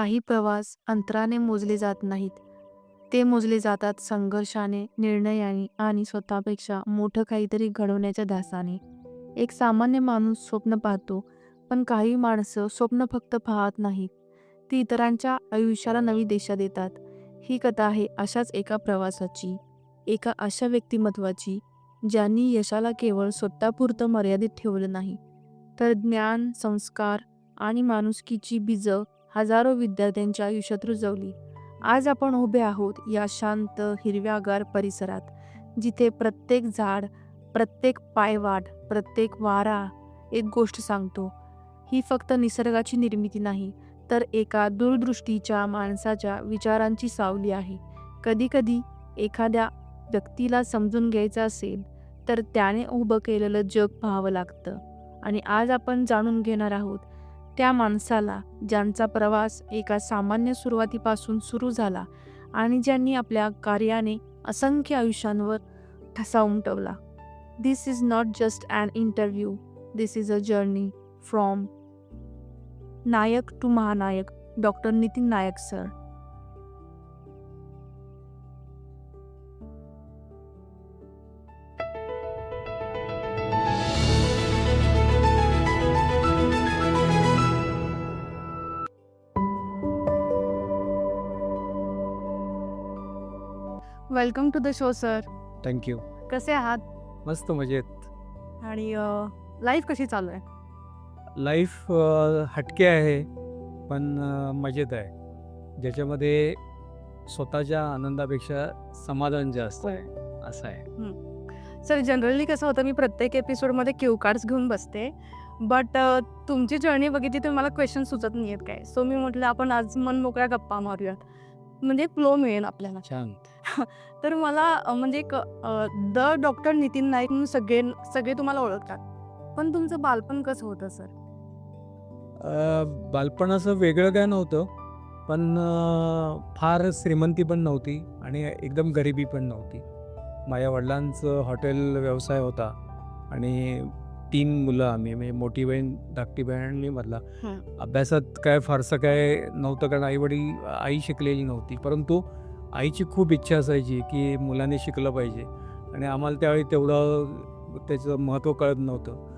काही प्रवास अंतराने मोजले जात नाहीत. ते मोजले जातात संघर्षाने, निर्णयाने आणि स्वतःपेक्षा मोठं काहीतरी घडवण्याच्या ध्यासाने. एक सामान्य माणूस स्वप्न पाहतो, पण काही माणसं स्वप्न फक्त पाहत नाहीत. ती इतरांच्या आयुष्याला नवी दिशा देतात. ही कथा आहे अशाच एका प्रवासाची, एका अशा व्यक्तिमत्वाची, ज्यांनी यशाला केवळ स्वतःपुरतं मर्यादित ठेवलं नाही, तर ज्ञान, संस्कार आणि माणुसकीची बीजं हजारो विद्यार्थ्यांच्या आयुष्यात रुजवली. आज आपण उभे आहोत या शांत, हिरव्यागार परिसरात, जिथे प्रत्येक झाड, प्रत्येक पायवाट, प्रत्येक वारा एक गोष्ट सांगतो. ही फक्त निसर्गाची निर्मिती नाही, तर एका दूरदृष्टीच्या माणसाच्या विचारांची सावली आहे. कधीकधी एखाद्या व्यक्तीला समजून घ्यायचं असेल, तर त्याने उभं केलेलं जग पाहावं लागतं. आणि आज आपण जाणून घेणार आहोत त्या माणसाला, ज्यांचा प्रवास एका सामान्य सुरुवातीपासून सुरू झाला आणि ज्यांनी आपल्या कार्याने असंख्य आयुष्यांवर ठसा उमटवला. This is not just an interview, this is a journey from Nayak to Mahanayak, doctor Nitin Nayak sir. Welcome to the show sir. Thank you. कसे आहात मस्त मजेत. आणि लाईफ कशी चालू आहे? लाईफ हटके आहे, पण मजेत आहे. ज्याच्यामध्ये स्वतःच्या आनंदापेक्षा समाधान जास्त आहे, असं आहे. सर, जनरली कसं होतं, मी प्रत्येक एपिसोडमध्ये क्यू कार्ड्स घेऊन बसते. बट तुमची जर्नी बघितली तर मला क्वेश्चन सुचत नाही आहेत काय. सो मी म्हटलं आपण आज मन मोकळ्या गप्पा मारूयात, म्हणजे फ्लो मिळेल आपल्याला. छान. तर मला म्हणजे एक द डॉक्टर नितीन नाईक म्हणून सगळे सगळे तुम्हाला ओळखतात. पण तुमचं बालपण कसं होतं सर? बालपण असं वेगळं काय नव्हतं, पण फार श्रीमंती पण नव्हती आणि एकदम गरिबी पण नव्हती. माझ्या वडिलांचं हॉटेल व्यवसाय होता आणि 3 मुलं आम्ही, म्हणजे मोठी बहीण, धाकटी बहीण आणि मी मधला. अभ्यासात काय फारसं काय नव्हतं, कारण आई शिकलेली नव्हती. परंतु आईची खूप इच्छा असायची की मुलांनी शिकलं पाहिजे आणि आम्हाला त्यावेळी तेवढं त्याचं महत्त्व कळत नव्हतं.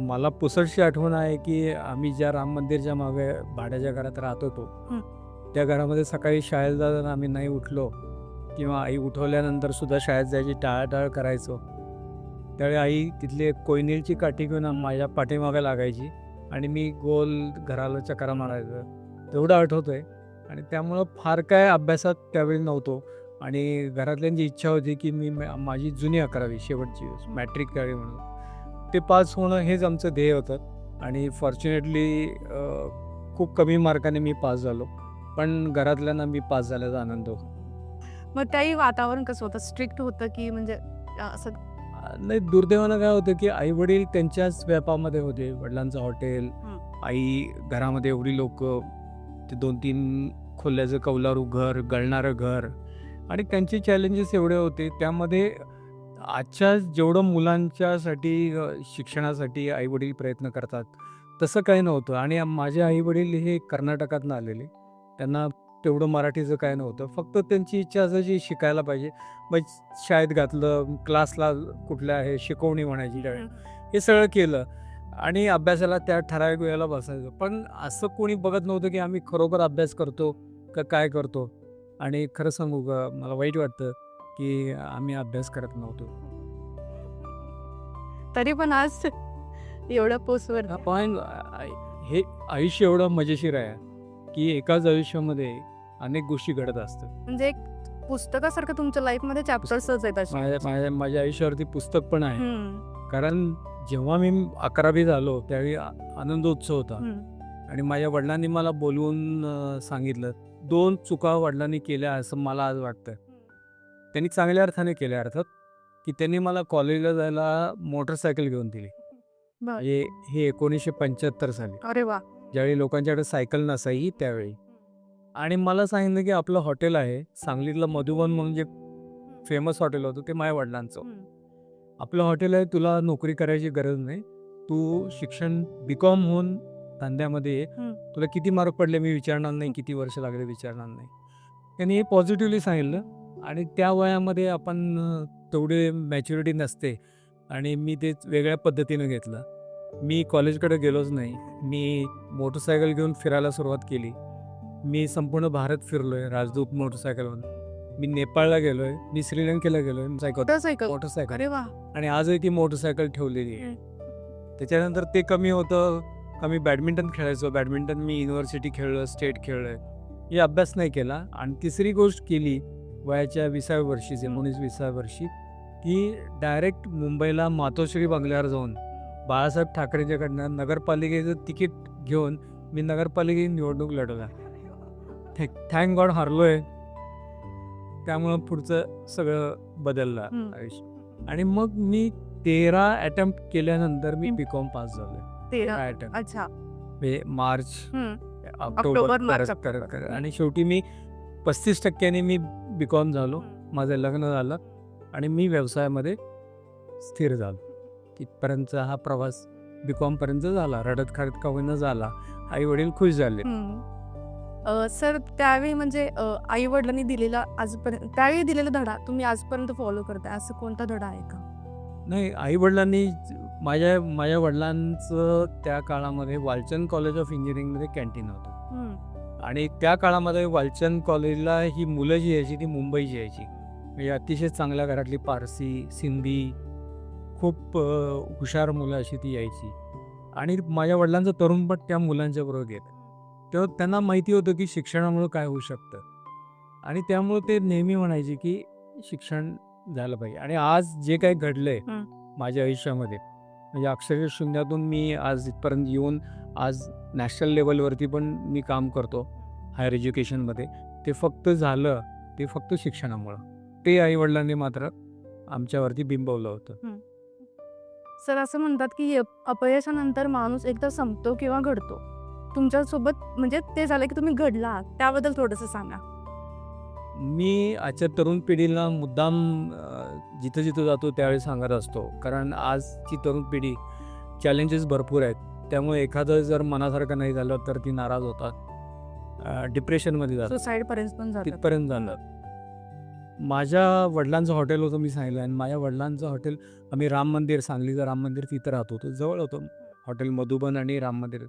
मला पुसटशी आठवण आहे की आम्ही ज्या राम मंदिरच्या मागे भाड्याच्या घरात राहत होतो, त्या घरामध्ये सकाळी शाळेत जाताना आम्ही नाही उठलो किंवा आई उठवल्यानंतर सुद्धा शाळेत जायची टाळाटाळ करायचो. त्यावेळी आई तिथली एक कोयनेलची काठी घेऊन माझ्या पाठीमागे लागायची आणि मी गोल घराला चकरा मारायचं, तेवढं आठवतं आहे. आणि त्यामुळं फार काय अभ्यासात त्यावेळी नव्हतो आणि घरातल्यांची इच्छा होती की मी माझी जुनी 11वी शेवटची मॅट्रिक त्यावेळी म्हणून ते पास होणं हेच आमचं ध्येय होतं. आणि फॉर्च्युनेटली खूप कमी मार्काने मी पास झालो, पण घरातल्यांना मी पास झाल्याचा आनंद होता. मग त्याही वातावरण कसं होतं? स्ट्रिक्ट होतं की म्हणजे असं? नाही, दुर्दैवानं काय होतं की आई वडील त्यांच्याच व्यापामध्ये होते. वडिलांचं हॉटेल, आई घरामध्ये एवढी लोक, ते 2-3 खोल्याचं कौलारू घर, गळणारं घर, आणि त्यांचे चॅलेंजेस एवढे होते. त्यामध्ये आजच्या जेवढं मुलांच्यासाठी शिक्षणासाठी आईवडील प्रयत्न करतात तसं काही नव्हतं. आणि माझे आईवडील हे कर्नाटकातनं आलेले, त्यांना तेवढं मराठीचं काय नव्हतं. फक्त त्यांची इच्छा असायची शिकायला पाहिजे. मग शाळेत घातलं, क्लासला कुठल्या आहे शिकवणी म्हणायची त्यावेळी, हे सगळं केलं आणि अभ्यासाला त्या ठराविक वेळेला बसायचं. पण असं कोणी बघत नव्हतं की आम्ही खरोखर अभ्यास करतो का काय करतो. आणि खरं सांगू का, मला वाईट वाटतं की आम्ही अभ्यास करत नव्हतो. तरी पण आज एवढ्या पोस्टवर. पण हे आयुष्य एवढं मजेशीर आहे की एकाच आयुष्यामध्ये अनेक गोष्टी घडत असतात. म्हणजे एक पुस्तकासारखं तुमच्या लाईफमध्ये चॅप्टर्सच आहेत असे. माझ्या आयुष्यावरती पुस्तक पण आहे. कारण जेव्हा मी 11वी झालो त्यावेळी आनंदोत्सव होता आणि माझ्या वडिलांनी मला बोलवून सांगितलं. 2 चुका वडिलांनी केल्या असं मला आज वाटतं. त्यांनी चांगल्या अर्थाने केल्या अर्थात, की त्यांनी मला कॉलेजला जायला मोटरसायकल घेऊन दिली. म्हणजे हे 1975 साली, अरे वा. ज्यावेळी लोकांच्याकडे सायकल नसायची त्यावेळी. आणि मला सांगितलं की आपलं हॉटेल आहे सांगलीतलं मधुबन म्हणून जे फेमस हॉटेल होतं ते माझ्या वडिलांचं. आपलं हॉटेल आहे, तुला नोकरी करायची गरज नाही, तू शिक्षण BCom होऊन धंद्यामध्ये ये. हं. तुला किती मार्क पडले मी विचारणार नाही, किती वर्ष लागले विचारणार नाही. त्यांनी हे पॉझिटिव्हली सांगितलं आणि त्या वयामध्ये आपण तेवढी मॅच्युरिटी नसते आणि मी ते वेगळ्या पद्धतीनं घेतलं. मी कॉलेजकडे गेलोच नाही. मी मोटरसायकल घेऊन फिरायला सुरुवात केली. मी संपूर्ण भारत फिरलोय राजदूत मोटरसायकलवरून. मी नेपाळला गेलोय, मी श्रीलंकेला गेलोय मोटरसायकल. मोटरसायकल अरे वा. आणि आजही ती मोटरसायकल ठेवलेली आहे. त्याच्यानंतर ते कमी होतं का मी बॅडमिंटन खेळायचो. बॅडमिंटन मी युनिव्हर्सिटी खेळलो, स्टेट खेळलोय. हे अभ्यास नाही केला आणि तिसरी गोष्ट केली वयाच्या 20व्या वर्षी, 19-20व्या वर्षी, की डायरेक्ट मुंबईला मातोश्री बंगल्यावर जाऊन बाळासाहेब ठाकरेंच्याकडनं नगरपालिकेचं तिकीट घेऊन मी नगरपालिकेची निवडणूक लढवला. Thank God हारलोय. त्यामुळं पुढचं सगळं बदललं हं. आयुष्य. आणि मग मी 13 अटेम्प्ट केल्यानंतर मी बीकॉम पास झालोय. 13. 13 अटेम्प्ट अच्छा. म्हणजे मार्च, हं. ऑक्टोबर ऑक्टोबर, मार्च, करत करत ऑक्टोबर. करत आणि शेवटी मी 35% मी बीकॉम झालो. माझं लग्न झालं आणि मी व्यवसायामध्ये स्थिर झालो. तिथपर्यंतचा हा प्रवास बीकॉमपर्यंत झाला. रडत खरत का होईना झाला. आई वडील खुश झाले. सर त्यावेळी म्हणजे आई वडिलांनी दिलेला आजपर्यंत त्यावेळी दिलेला धडा तुम्ही आजपर्यंत फॉलो करताय असं कोणता धडा आहे का? नाही, आई वडिलांनी माझ्या वडिलांचं त्या काळामध्ये वालचंद कॉलेज ऑफ इंजिनिअरिंगमध्ये कॅन्टीन होतं आणि त्या काळामध्ये वालचंद कॉलेजला ही मुलं जी यायची ती मुंबईची यायची. म्हणजे अतिशय चांगल्या घरातली पारसी, सिंधी, खूप हुशार मुलं अशी ती यायची आणि माझ्या वडिलांचं तरुणपण त्या मुलांच्या बरोबर गेलं. तेव्हा त्यांना माहिती होतं की शिक्षणामुळं काय होऊ शकतं आणि त्यामुळं ते नेहमी म्हणायचे की शिक्षण झालं पाहिजे. आणि आज जे काही घडलंय माझ्या आयुष्यामध्ये, म्हणजे अक्षरशः शून्यातून मी आज इथपर्यंत येऊन आज नॅशनल लेवलवरती पण मी काम करतो हायर एज्युकेशनमध्ये. ते फक्त शिक्षणामुळं. ते आईवडिलांनी मात्र आमच्यावरती बिंबवलं होतं. सर असं म्हणतात की अपयशानंतर माणूस एकदा संपतो किंवा घडतो. तुमच्यासोबत म्हणजे ते झालं की तुम्ही घडला, त्याबद्दल थोडंसं सांगा. मी आजच्या तरुण पिढीला मुद्दाम जिथं जिथं जातो त्यावेळी सांगत असतो, कारण आजची तरुण पिढी चॅलेंजेस भरपूर आहेत. त्यामुळे एखादं जर मनासारखं नाही झालं तर ती नाराज होतात, डिप्रेशनमध्ये जातात, सुसाईड पर्यंत पण जातात. तिथपर्यंत झालं. माझ्या वडिलांचं हॉटेल होतं मी सांगितलं आणि माझ्या वडिलांचं हॉटेल आम्ही राम मंदिर, सांगलीचं राम मंदिर तिथं राहत होतो, जवळ होतं हॉटेल मधुबन आणि राम मंदिर.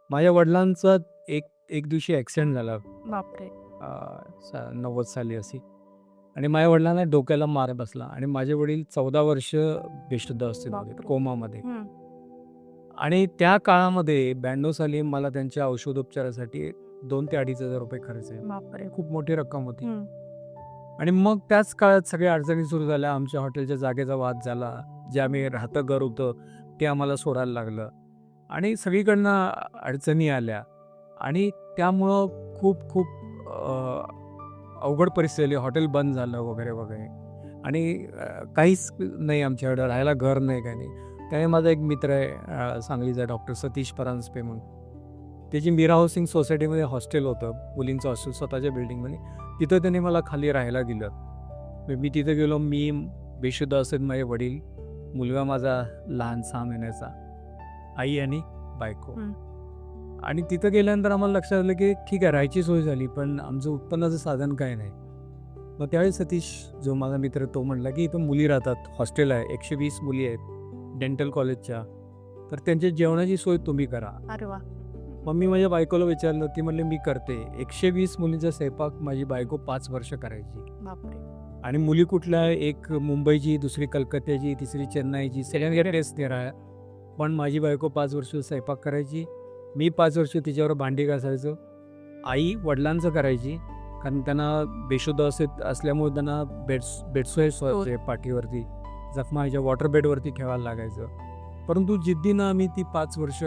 माझ्या वडिलांचा एक दिवशी ॲक्सिडेंट झाला बापरे. 90 साली अशी आणि माझ्या वडिलांना डोक्याला मार बसला आणि माझे वडील 14 वर्ष बेशुद्ध अवस्थेत होते, बापरे. कोमामध्ये. आणि त्या काळामध्ये 92 साली मला त्यांच्या औषधोपचारासाठी 2,000 ते 2,500 रुपये खर्च आहे. बापरे. खूप मोठी रक्कम होती. आणि मग त्याच काळात सगळ्या अडचणी सुरू झाल्या. आमच्या हॉटेलच्या जागेचा वाद झाला. जे आम्ही राहतं घर होतं ते आम्हाला सोडायला लागलं आणि सगळीकडनं अडचणी आल्या आणि त्यामुळं खूप खूप अवघड परिस्थिती आली. हॉटेल बंद झालं वगैरे वगैरे आणि काहीच नाही आमच्याकडं, राहायला घर नाही, काही नाही. त्याने माझा एक मित्र आहे सांगलीचा, डॉक्टर सतीश परांजपे म्हणून. त्याची मीरा हाऊसिंग सोसायटीमध्ये हॉस्टेल होतं, मुलींचं हॉस्टेल स्वतःच्या बिल्डिंगमध्ये. तिथं त्याने मला खाली राहायला दिलं. मी तिथं गेलो. मी बेशुद्ध असेल, माझे वडील, मुलगा माझा लहान 6 महिन्याचा, आई आणि बायको. आणि तिथं गेल्यानंतर आम्हाला लक्षात आलं की ठीक आहे राहायची सोय झाली, पण आमचं उत्पन्नाचं साधन काय नाही. मग त्यावेळी सतीश जो माझा मित्र तो म्हटला की इथं मुली राहतात, हॉस्टेल आहे, 120 मुली आहेत डेंटल कॉलेजच्या, तर त्यांच्या जेवणाची सोय तुम्ही करा. अरे वा. मग मी माझ्या बायकोला विचारलं, ती म्हणले मी करते. 120 मुलींचा स्वयंपाक माझी बायको 5 वर्ष करायची. बापरे. आणि मुली कुठल्या, एक मुंबईची, दुसरी कलकत्त्याची, तिसरी चेन्नईची, सगळ्यांकडे टेस्ट नाही राहा. पण माझी बायको 5 वर्ष स्वयंपाक करायची. मी 5 वर्ष तिच्यावर भांडी घासायचो. आई वडिलांचं करायची, कारण त्यांना बेशुद्ध असल्यामुळे त्यांना बेडसोय पाठीवरती, जखमाच्या वॉटर बेडवरती ठेवायला लागायचं. परंतु जिद्दीनं आम्ही ती 5 वर्ष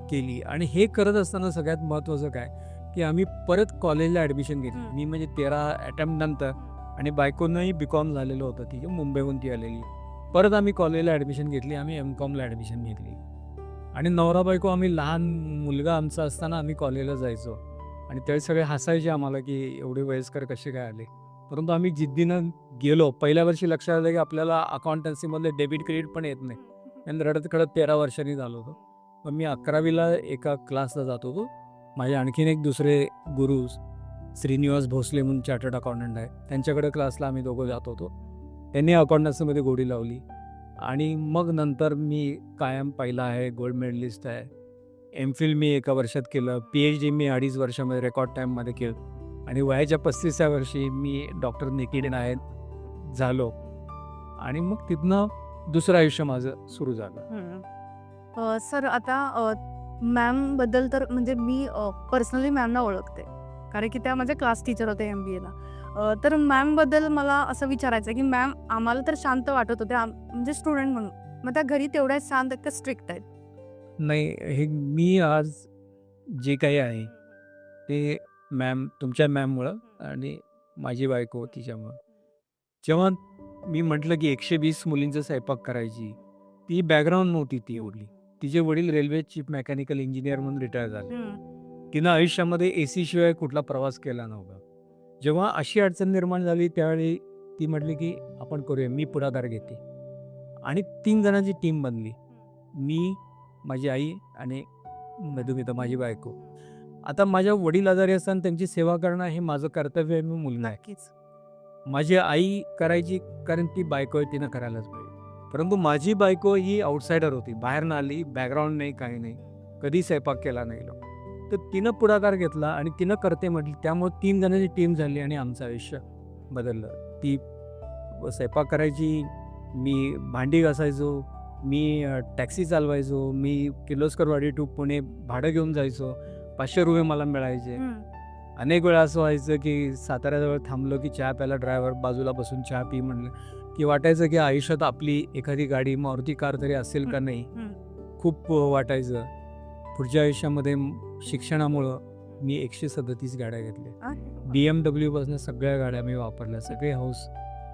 केली. आणि हे करत असताना सगळ्यात महत्त्वाचं काय की आम्ही परत कॉलेजला ॲडमिशन घेतली. मी म्हणजे 13 अटेम्प्ट नंतर, आणि बायकोनंही बीकॉम झालेलं होतं, ती मुंबईहून ती आलेली. परत आम्ही कॉलेजला ॲडमिशन घेतली, आम्ही एमकॉमला ॲडमिशन घेतली. आणि नवरा बायको आम्ही लहान मुलगा आमचा असताना आम्ही कॉलेजला जायचो आणि त्यावेळी सगळे हसायचे आम्हाला की एवढे वयस्कर कसे काय आले. परंतु आम्ही जिद्दीनं गेलो. पहिल्या वर्षी लक्षात आलं की आपल्याला अकाउंटन्सीमधले डेबिट क्रेडिट पण येत नाही. आणि रडत खडत 13 वर्षांनी झालो होतो. पण मी 11वीला एका क्लासला जात होतो. माझे आणखीन एक दुसरे गुरु श्रीनिवास भोसले म्हणून चार्टर्ड अकाउंटंट आहे, त्यांच्याकडे क्लासला आम्ही दोघं जात होतो. त्यांनी अकाउंटन्सीमध्ये गोडी लावली आणि मग नंतर मी कायम पहिला आहे, गोल्ड मेडलिस्ट आहे. एम.फिल मी एका वर्षात केलं. पी.एच.डी मी 2.5 वर्षामध्ये रेकॉर्ड टाईममध्ये केलं आणि वयाच्या 35व्या वर्षी मी डॉक्टर निकिड नायक झालो आणि मग तिथनं दुसरं आयुष्य माझं सुरू झालं. सर आता मॅमबद्दल तर म्हणजे मी पर्सनली मॅमना ओळखते, कारण की त्या माझ्या क्लास टीचर होते MBAला. तर मॅमबद्दल मला असं विचारायचं आहे की मॅम आम्हाला तर शांत वाटत होते म्हणजे स्टुडंट म्हणून, मग त्या घरी तेवढ्याच शांत आहेत का स्ट्रिक्ट आहेत? नाही, हे मी आज जे काही आहे ते तुमच्या मॅममुळं आणि माझी बायको तिच्यामुळं. जेव्हा मी म्हटलं की 120 मुलींचा स्वयंपाक करायची, ती बॅकग्राऊंड नव्हती ती एवढी. तिचे वडील रेल्वे चीफ मेकॅनिकल इंजिनियर म्हणून रिटायर झाले. तिनं आयुष्यामध्ये AC शिवाय कुठला प्रवास केला नव्हता. जेव्हा अशी अडचण निर्माण झाली त्यावेळी ती म्हटली की आपण करूया, मी पुढाकार घेते आणि 3 जणांची टीम बनली. मी, माझी आई आणि मधुमिता माझी बायको. आता माझ्या वडील आजारी असताना त्यांची सेवा करणं हे माझं कर्तव्य आहे, मी मुलगा आहे. नक्कीच. माझी आई करायची कारण ती बायको आहे, तिनं करायलाच पाहिजे. परंतु माझी बायको ही आउटसायडर होती, बाहेर न आली, बॅकग्राऊंड नाही, काही नाही, कधी स्वयंपाक केला नाही. तर तिनं पुढाकार घेतला आणि तिनं करते म्हटली, त्यामुळे 3 जणांची टीम झाली आणि आमचं आयुष्य बदललं. ती स्वयंपाक करायची, मी भांडी घासायचो, मी टॅक्सी चालवायचो, मी किर्लोस्करवाडी टू पुणे भाडं घेऊन जायचो, 500 रुपये मला मिळायचे. अनेक वेळा असं व्हायचं की साताऱ्याजवळ थांबलो की चहा प्यायला ड्रायव्हर बाजूला बसून चहा पी म्हणलं की वाटायचं की आयुष्यात आपली एखादी गाडी मारुती कार तरी असेल का नाही, खूप वाटायचं. पुढच्या आयुष्यामध्ये शिक्षणामुळं मी 137 गाड्या घेतल्या. BMW पासून सगळ्या गाड्या मी वापरल्या, सगळे हाऊस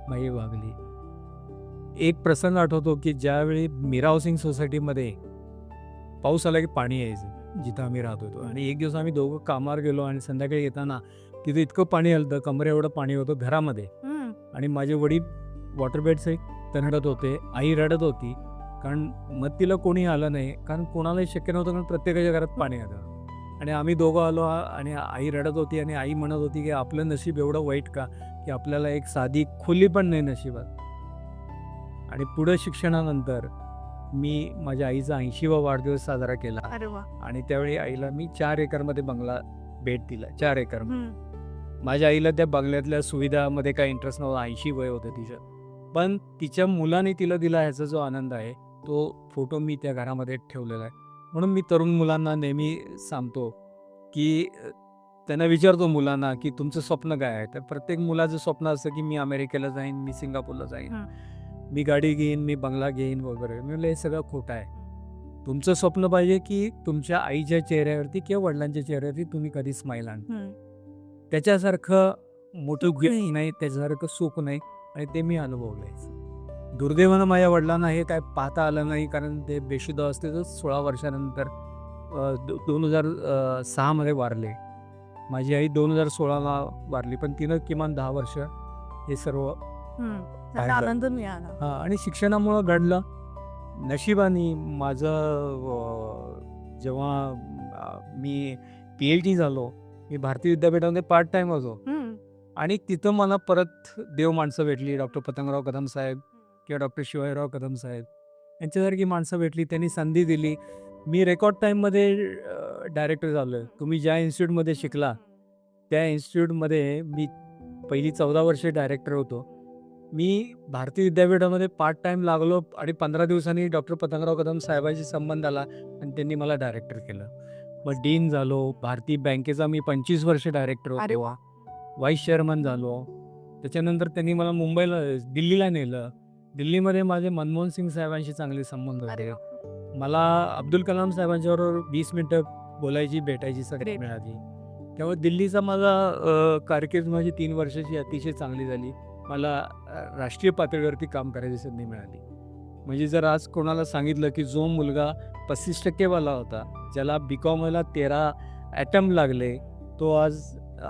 माझी भागली. एक प्रसंग आठवतो की ज्यावेळी मीरा हाऊसिंग सोसायटीमध्ये पाऊस आला की पाणी यायचं जिथं आम्ही राहत होतो आणि एक दिवस आम्ही दोघं कामावर गेलो आणि संध्याकाळी येताना तिथं इतकं पाणी आलं, कमरे एवढं पाणी होतं घरामध्ये आणि माझे वडील वॉटर सहित रडत होते, आई रडत होती, कारण मदतीला कोणी आलं नाही, कारण कोणालाही शक्य नव्हतं, कारण प्रत्येकाच्या घरात पाणी आलं आणि आम्ही दोघं आलो आणि आई रडत होती आणि आई म्हणत होती की आपलं नशीब एवढं वाईट का की आपल्याला एक साधी खोली पण नाही नशिबात. आणि पुढं शिक्षणानंतर मी माझ्या आईचा 80वा वाढदिवस साजरा केला. अरे वा. आणि त्यावेळी आईला मी 4 एकरमध्ये बंगला भेट दिला. 4 एकर. माझ्या आईला त्या बंगल्यातल्या सुविधामध्ये काही इंटरेस्ट नव्हता, 80 वय होतं तिचं, पण तिच्या मुलाने तिला दिला ह्याचा जो आनंद आहे तो फोटो मी त्या घरामध्ये ठेवलेला आहे. म्हणून मी तरुण मुलांना नेहमी सांगतो की त्यांना विचारतो मुलांना की तुमचं स्वप्न काय आहे, तर प्रत्येक मुलाचं स्वप्न असतं की मी अमेरिकेला जाईन, मी सिंगापूरला जाईन, मी गाडी घेईन, मी बंगला घेईन वगैरे. मी म्हटलं हे सगळं खोटं आहे. तुमचं स्वप्न पाहिजे की तुमच्या आईच्या चेहऱ्यावरती किंवा वडिलांच्या चेहऱ्यावरती तुम्ही कधी स्माईल आण. त्याच्यासारखं मोठं गिफ्ट नाही, त्याच्यासारखं सुख नाही आणि ते मी अनुभवलंय. दुर्दैवानं माझ्या वडिलांना हे काय पाहता आलं नाही, कारण ते बेशुद्ध अवस्थेतच 16 वर्षानंतर 2006 वारले. माझी आई 2016ला वारली, पण तिनं किमान 10 वर्ष हे सर्व आनंद मिळाला. हां, आणि शिक्षणामुळं घडलं. नशिबाने माझं जेव्हा मी PhD झालो, मी भारतीय विद्यापीठामध्ये पार्ट टाईम होतो आणि तिथं मला परत देव माणसं भेटली, डॉक्टर पतंगराव कदम साहेब किंवा डॉक्टर शिवाजीराव कदम साहेब यांच्यासारखी माणसं भेटली, त्यांनी संधी दिली. मी रेकॉर्ड टाईममध्ये डायरेक्टर झालो आहे. तुम्ही ज्या इन्स्टिट्यूटमध्ये शिकला त्या इन्स्टिट्यूटमध्ये मी पहिली 14 वर्षे डायरेक्टर होतो. मी भारतीय विद्यापीठामध्ये पार्ट टाईम लागलो आणि 15 दिवसांनी डॉक्टर पतंगराव कदम साहेबांशी संबंध आला आणि त्यांनी मला डायरेक्टर केलं. मग डीन झालो. भारतीय बँकेचा मी 25 वर्ष डायरेक्टर अरे होतो. वा. व्हाईस चेअरमन झालो. त्याच्यानंतर त्यांनी मला दिल्लीला नेलं. दिल्लीमध्ये माझे मनमोहन सिंग साहेबांशी चांगले संबंध अरे होते. मला अब्दुल कलाम साहेबांच्याबरोबर 20 मिनटं बोलायची, भेटायची संधी Great. मिळाली. त्यामुळे दिल्लीचा माझा कारकीर्द माझी 3 वर्षाची अतिशय चांगली झाली. मला राष्ट्रीय पातळीवरती काम करायची संधी मिळाली. म्हणजे जर आज कोणाला सांगितलं की जो मुलगा 35% वाला होता, ज्याला BComला 13 ॲटम लागले, तो आज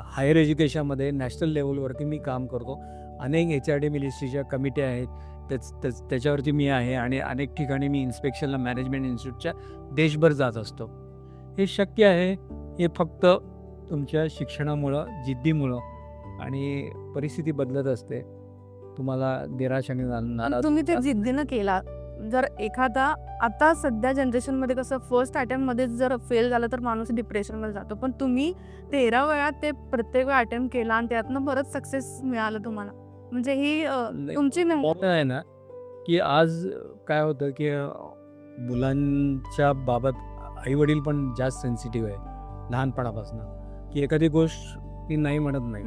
हायर एज्युकेशनमध्ये नॅशनल लेवलवरती मी काम करतो. अनेक HRD मिनिस्ट्रीच्या कमिट्या आहेत, त्याच्यावरती मी आहे आणि अनेक ठिकाणी मी इन्स्पेक्शनला मॅनेजमेंट इन्स्टिट्यूटच्या देशभर जात असतो. हे शक्य आहे हे फक्त तुमच्या शिक्षणामुळं, जिद्दीमुळं आणि परिस्थिती बदलत असते. तुम्हाला निराश आणि नाराज तुम्ही ते जिद्दीनं केला. जर एखादा आता सध्या जनरेशनमध्ये कसं फर्स्ट अटेम्प्टमध्येच जर फेल झालं तर माणूस डिप्रेशनमध्ये जातो. पण तुम्ही 13 वेळा ते प्रत्येक वेळा अटेम्प्ट केला आणि त्यातनं बरंच सक्सेस मिळालं तुम्हाला. म्हणजे ही तुमची मोठं आहे ना, की आज काय होतं, की मुलांच्या बाबत आई-वडील पण जास्त सेन्सिटिव्ह आहे लहानपणापासून, की एखादी गोष्ट ती नाही म्हणत नाही.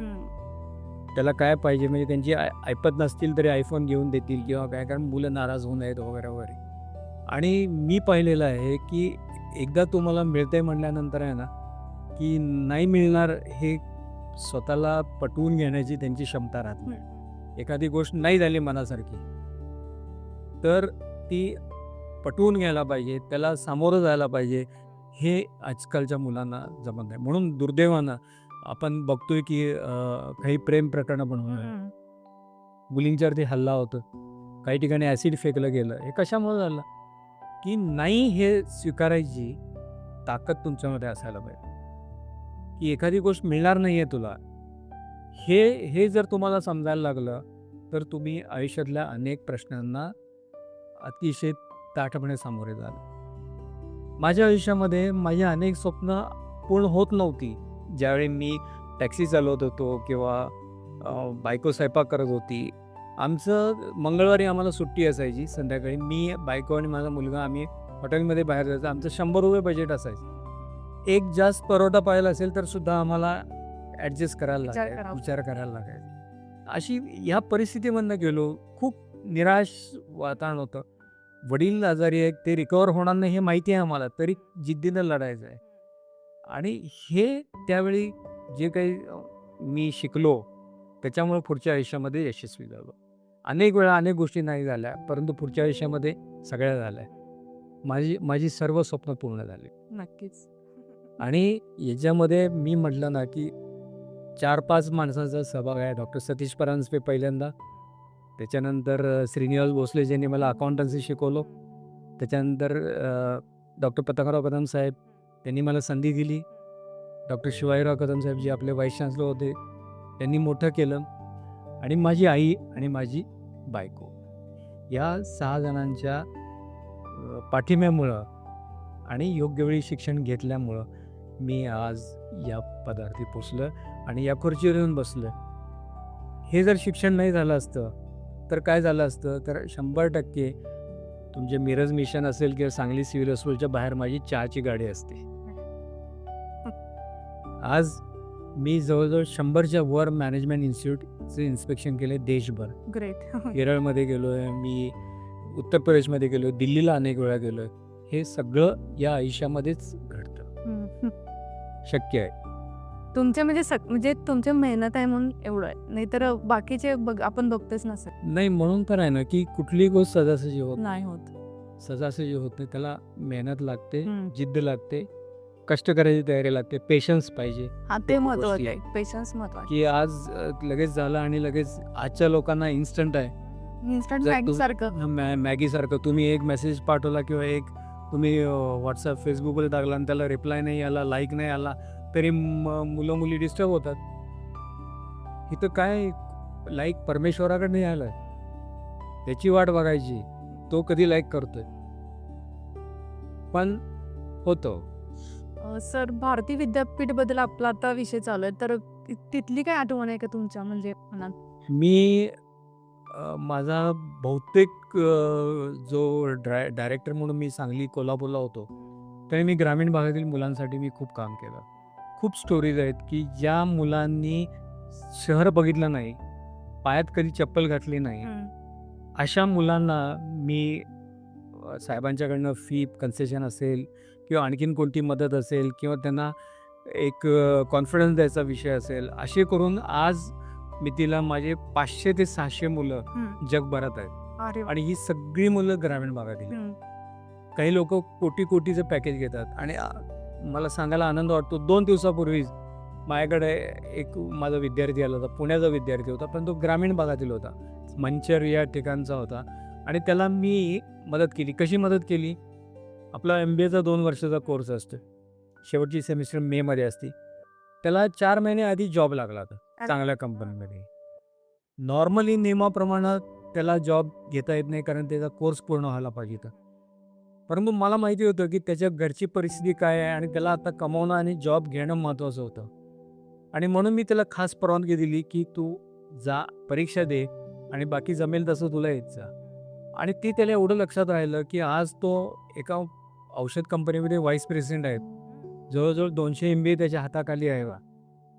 त्याला काय पाहिजे म्हणजे त्यांची ऐपत नसतील तरी आयफोन घेऊन देतील किंवा काय, कारण मुलं नाराज होऊ नयेत वगैरे वगैरे. आणि मी पाहिलेलं आहे की एकदा तुम्हाला मिळतंय म्हटल्यानंतर आहे ना, की नाही मिळणार हे स्वतःला पटवून घेण्याची त्यांची क्षमता राहत नाही. एखादी गोष्ट नाही झाली मनासारखी तर ती पटवून घ्यायला पाहिजे, त्याला सामोरं जायला पाहिजे. हे आजकालच्या मुलांना जमत नाही. म्हणून दुर्दैवानं आपण बघतोय की काही प्रेम प्रकरणं पण होणार, मुलींच्यावरती हल्ला होतो, काही ठिकाणी ॲसिड फेकलं गेलं. हे कशामुळे झालं की नाही हे स्वीकारायची ताकद तुमच्यामध्ये असायला पाहिजे, की एखादी गोष्ट मिळणार नाही आहे तुला. हे जर तुम्हाला समजायला लागलं तर तुम्ही आयुष्यातल्या अनेक प्रश्नांना अतिशय ताठपणे सामोरे जाल. माझ्या आयुष्यामध्ये माझी अनेक स्वप्न पूर्ण होत नव्हती. ज्यावेळी मी टॅक्सी चालवत होतो किंवा बायको स्वयंपाक करत होती. आमचं मंगळवारी आम्हाला सुट्टी असायची संध्याकाळी. मी, बायको आणि माझा मुलगा आम्ही हॉटेलमध्ये बाहेर जायचं. आमचं ₹100 बजेट असायचं. एक जास्त परोठा पाहिला असेल तर सुद्धा आम्हाला ॲडजस्ट करायला लागायचं, विचार करायला लागायचा. अशी ह्या परिस्थितीमधनं गेलो. खूप निराश वातावरण होतं. वडील आजारी आहेत, ते रिकवर होणार नाही हे माहिती आहे आम्हाला, तरी जिद्दीनं लढायचं आहे. आणि हे त्यावेळी जे काही मी शिकलो त्याच्यामुळे पुढच्या आयुष्यामध्ये यशस्वी झालो. अनेक वेळा अनेक गोष्टी नाही झाल्या, परंतु पुढच्या आयुष्यामध्ये सगळ्या झाल्या. माझी सर्व स्वप्न पूर्ण झाली. नक्कीच. आणि याच्यामध्ये मी म्हटलं ना की 4-5 माणसांचा सहभाग आहे. डॉक्टर सतीश परांजपे पहिल्यांदा, त्याच्यानंतर श्रीनिवास भोसले ज्यांनी मला अकाउंटन्सी शिकवलं, त्याच्यानंतर डॉक्टर पतंगराव कदम साहेब त्यांनी मला संधी दिली, डॉक्टर शिवाजीराव कदम साहेब जे आपले व्हाईस चान्सलर होते त्यांनी मोठं केलं, आणि माझी आई आणि माझी बायको या 6 जणांच्या पाठिंब्यामुळं आणि योग्य वेळी शिक्षण घेतल्यामुळं मी आज या पदार्थी पोचलो आणि या खुर्चीवर येऊन बसलो. हे जर शिक्षण नाही झालं असतं तर काय झालं असतं, तर 100% तुमचे मिरज मिशन असेल किंवा सांगली सिव्हिल हॉस्पिटलच्या बाहेर माझी चहाची गाडी असते. आज मी जवळजवळ 100च्या वर मॅनेजमेंट इन्स्टिट्यूटचे इन्स्पेक्शन केले देशभर. ग्रेट. केरळमध्ये गेलो आहे मी, उत्तर प्रदेशमध्ये गेलो आहे, दिल्लीला अनेक वेळा गेलो आहे. हे सगळं या आयुष्यामध्येच घडतं, शक्य आहे. तुमच्या म्हणजे तुमची मेहनत आहे म्हणून एवढं आहे, नाहीतर बाकीचे आपण बघतेच नसेल. नाही, म्हणून तर आहे ना की कुठलीही गोष्ट सहजासहजी होत नाही होत. सहजासहजी होत नाही. त्याला मेहनत लागते, जिद्द लागते, कष्ट करायची तयारी लागते, पेशन्स पाहिजे. हा, ते महत्वाचं आहे. पेशन्स महत्वाचं. की आज लगेच झालं आणि लगेच आजच्या लोकांना इन्स्टंट आहे. इन्स्टंट जर मॅगी सारखं. मॅगीसारखं तुम्ही एक मेसेज पाठवला किंवा एक तुम्ही व्हॉट्सअप फेसबुकवर टाकला आणि त्याला रिप्लाय नाही आला, लाईक नाही आला, तरी मुलं मुली डिस्टर्ब होतात. इथं काय लाईक परमेश्वराकडे नाही आलं, त्याची वाट बघायची, तो कधी लाईक करतोय. पण होतो. सर, भारती विद्यापीठबद्दल आपला आता विषय चालू आहे, तर तिथली काय आठवण आहे का तुमच्या म्हणजे मनात? मी माझा बहुतेक जो डायरेक्टर म्हणून मी सांगली कोल्हापूरला होतो, त्यावेळी मी ग्रामीण भागातील मुलांसाठी मी खूप काम केलं. खूप स्टोरीज आहेत की ज्या मुलांनी शहर बघितलं नाही, पायात कधी चप्पल घातली नाही, अशा मुलांना मी साहेबांच्याकडनं फी कन्सेशन असेल किंवा आणखीन कोणती मदत असेल किंवा त्यांना एक कॉन्फिडन्स द्यायचा विषय असेल, असे करून आज मी तिला माझे 500 ते 600 मुलं जगभरात आहेत. आणि ही सगळी मुलं ग्रामीण भागातील. काही लोक कोटीचं पॅकेज घेतात. आणि मला सांगायला आनंद वाटतो, 2 दिवसापूर्वीच माझ्याकडे एक माझा विद्यार्थी आला होता, पुण्याचा विद्यार्थी होता, पण तो ग्रामीण भागातील होता. मंचर या ठिकाणचा होता आणि त्याला मी मदत केली. कशी मदत केली? आपला MBAचा 2 वर्षाचा कोर्स असतो. शेवटची सेमिस्टर मेमध्ये असते. त्याला 4 महिने आधी जॉब लागला होता चांगल्या कंपनीमध्ये. नॉर्मली नियमाप्रमाणे त्याला जॉब घेता येत नाही कारण त्याचा कोर्स पूर्ण व्हायला पाहिजे होता. परंतु मला माहिती होतं की त्याच्या घरची परिस्थिती काय आहे आणि त्याला आता कमावणं आणि जॉब घेणं महत्त्वाचं होतं. आणि म्हणून मी त्याला खास परवानगी दिली की तू जा, परीक्षा दे आणि बाकी जमेल तसं तुला येत जा. आणि ते त्याला एवढं लक्षात राहिलं की आज तो एका औषध कंपनीमध्ये व्हाईस प्रेसिडेंट आहे. जवळजवळ 200 MBA त्याच्या हाताखाली आहे बा.